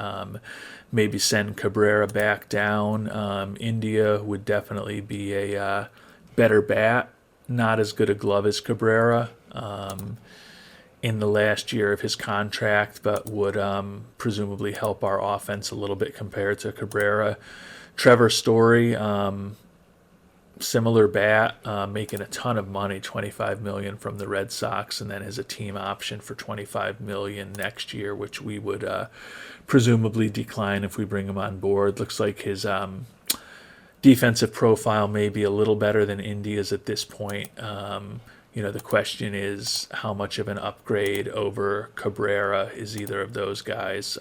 Maybe send Cabrera back down. India would definitely be a better bat, not as good a glove as Cabrera in the last year of his contract, but would presumably help our offense a little bit compared to Cabrera. Trevor Story, similar bat, making a ton of money, $25 million from the Red Sox, and then has a team option for $25 million next year, which we would presumably decline if we bring him on board. Looks like his defensive profile may be a little better than India's at this point. The question is how much of an upgrade over Cabrera is either of those guys.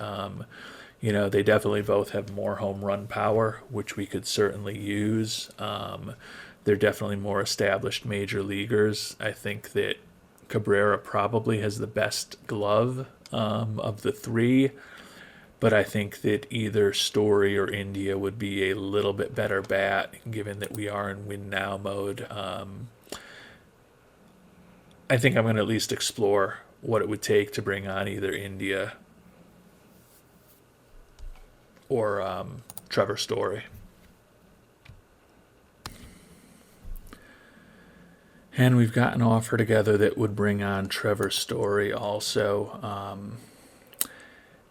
They definitely both have more home run power, which we could certainly use. They're definitely more established major leaguers. I think that Cabrera probably has the best glove of the three, but I think that either Story or India would be a little bit better bat, given that we are in win-now mode. I think I'm going to at least explore what it would take to bring on either India or Trevor Story. And we've got an offer together that would bring on Trevor Story also.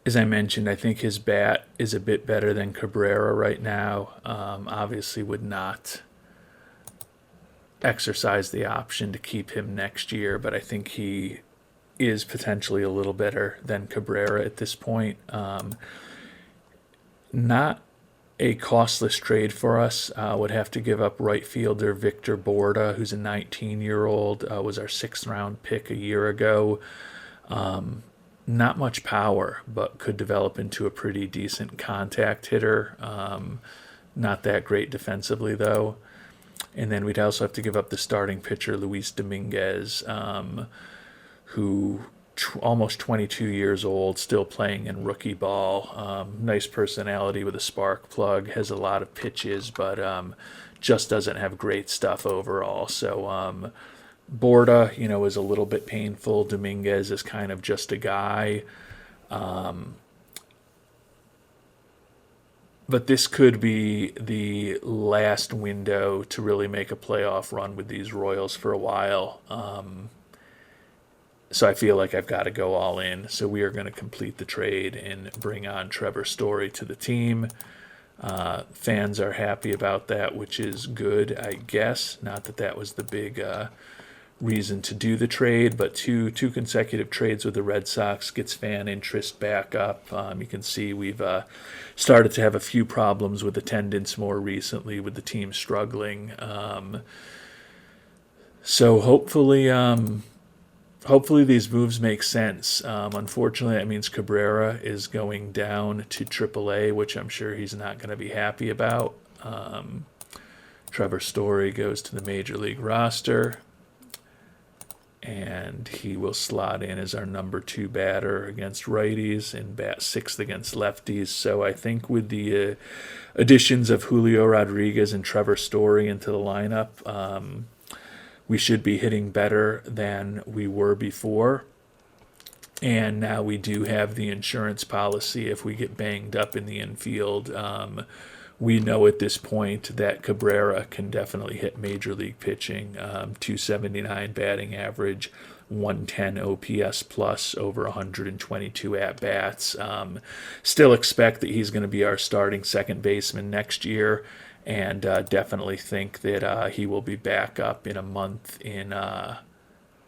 As I mentioned, I think his bat is a bit better than Cabrera right now. Obviously would not exercise the option to keep him next year, but I think he is potentially a little better than Cabrera at this point. Not a costless trade for us. Would have to give up right fielder Victor Borda, who's a 19-year-old, was our 6th-round pick a year ago. Not much power, but could develop into a pretty decent contact hitter. Not that great defensively, though. And then we'd also have to give up the starting pitcher, Luis Dominguez, who almost 22 years old, still playing in rookie ball. Nice personality with a spark plug, has a lot of pitches, but just doesn't have great stuff overall. So Borda, is a little bit painful. Dominguez is kind of just a guy. But this could be the last window to really make a playoff run with these Royals for a while. So I feel like I've got to go all in. So we are going to complete the trade and bring on Trevor Story to the team. Fans are happy about that, which is good, I guess. Not that that was the big reason to do the trade, but two consecutive trades with the Red Sox gets fan interest back up. You can see we've started to have a few problems with attendance more recently with the team struggling. So hopefully these moves make sense. Unfortunately, that means Cabrera is going down to AAA, which I'm sure he's not going to be happy about. Trevor Story goes to the Major League roster, and he will slot in as our number 2 batter against righties and bat 6th against lefties. So I think with the additions of Julio Rodriguez and Trevor Story into the lineup, we should be hitting better than we were before. And now we do have the insurance policy if we get banged up in the infield. We know at this point that Cabrera can definitely hit major league pitching. 279 batting average, 110 OPS plus, over 122 at-bats. Still expect that he's going to be our starting second baseman next year, and definitely think that he will be back up in a month in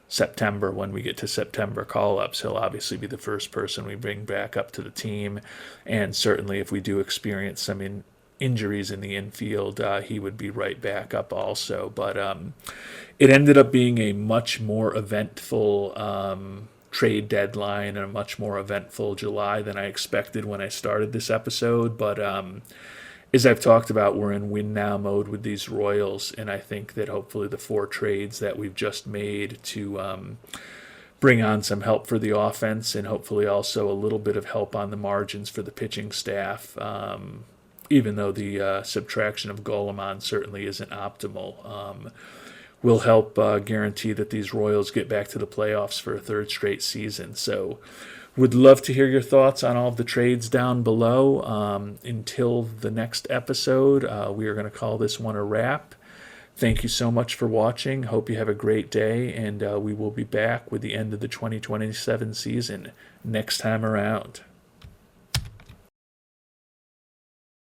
September. When we get to September call-ups, he'll obviously be the first person we bring back up to the team, and certainly if we do experience some injuries in the infield, he would be right back up also. But it ended up being a much more eventful trade deadline and a much more eventful July than I expected when I started this episode. But as I've talked about, we're in win now mode with these Royals, and I think that hopefully the 4 trades that we've just made to bring on some help for the offense, and hopefully also a little bit of help on the margins for the pitching staff, even though the subtraction of Golemon certainly isn't optimal, will help guarantee that these Royals get back to the playoffs for a 3rd straight season. So would love to hear your thoughts on all of the trades down below. Until the next episode, we are going to call this one a wrap. Thank you so much for watching. Hope you have a great day, and we will be back with the end of the 2027 season next time around.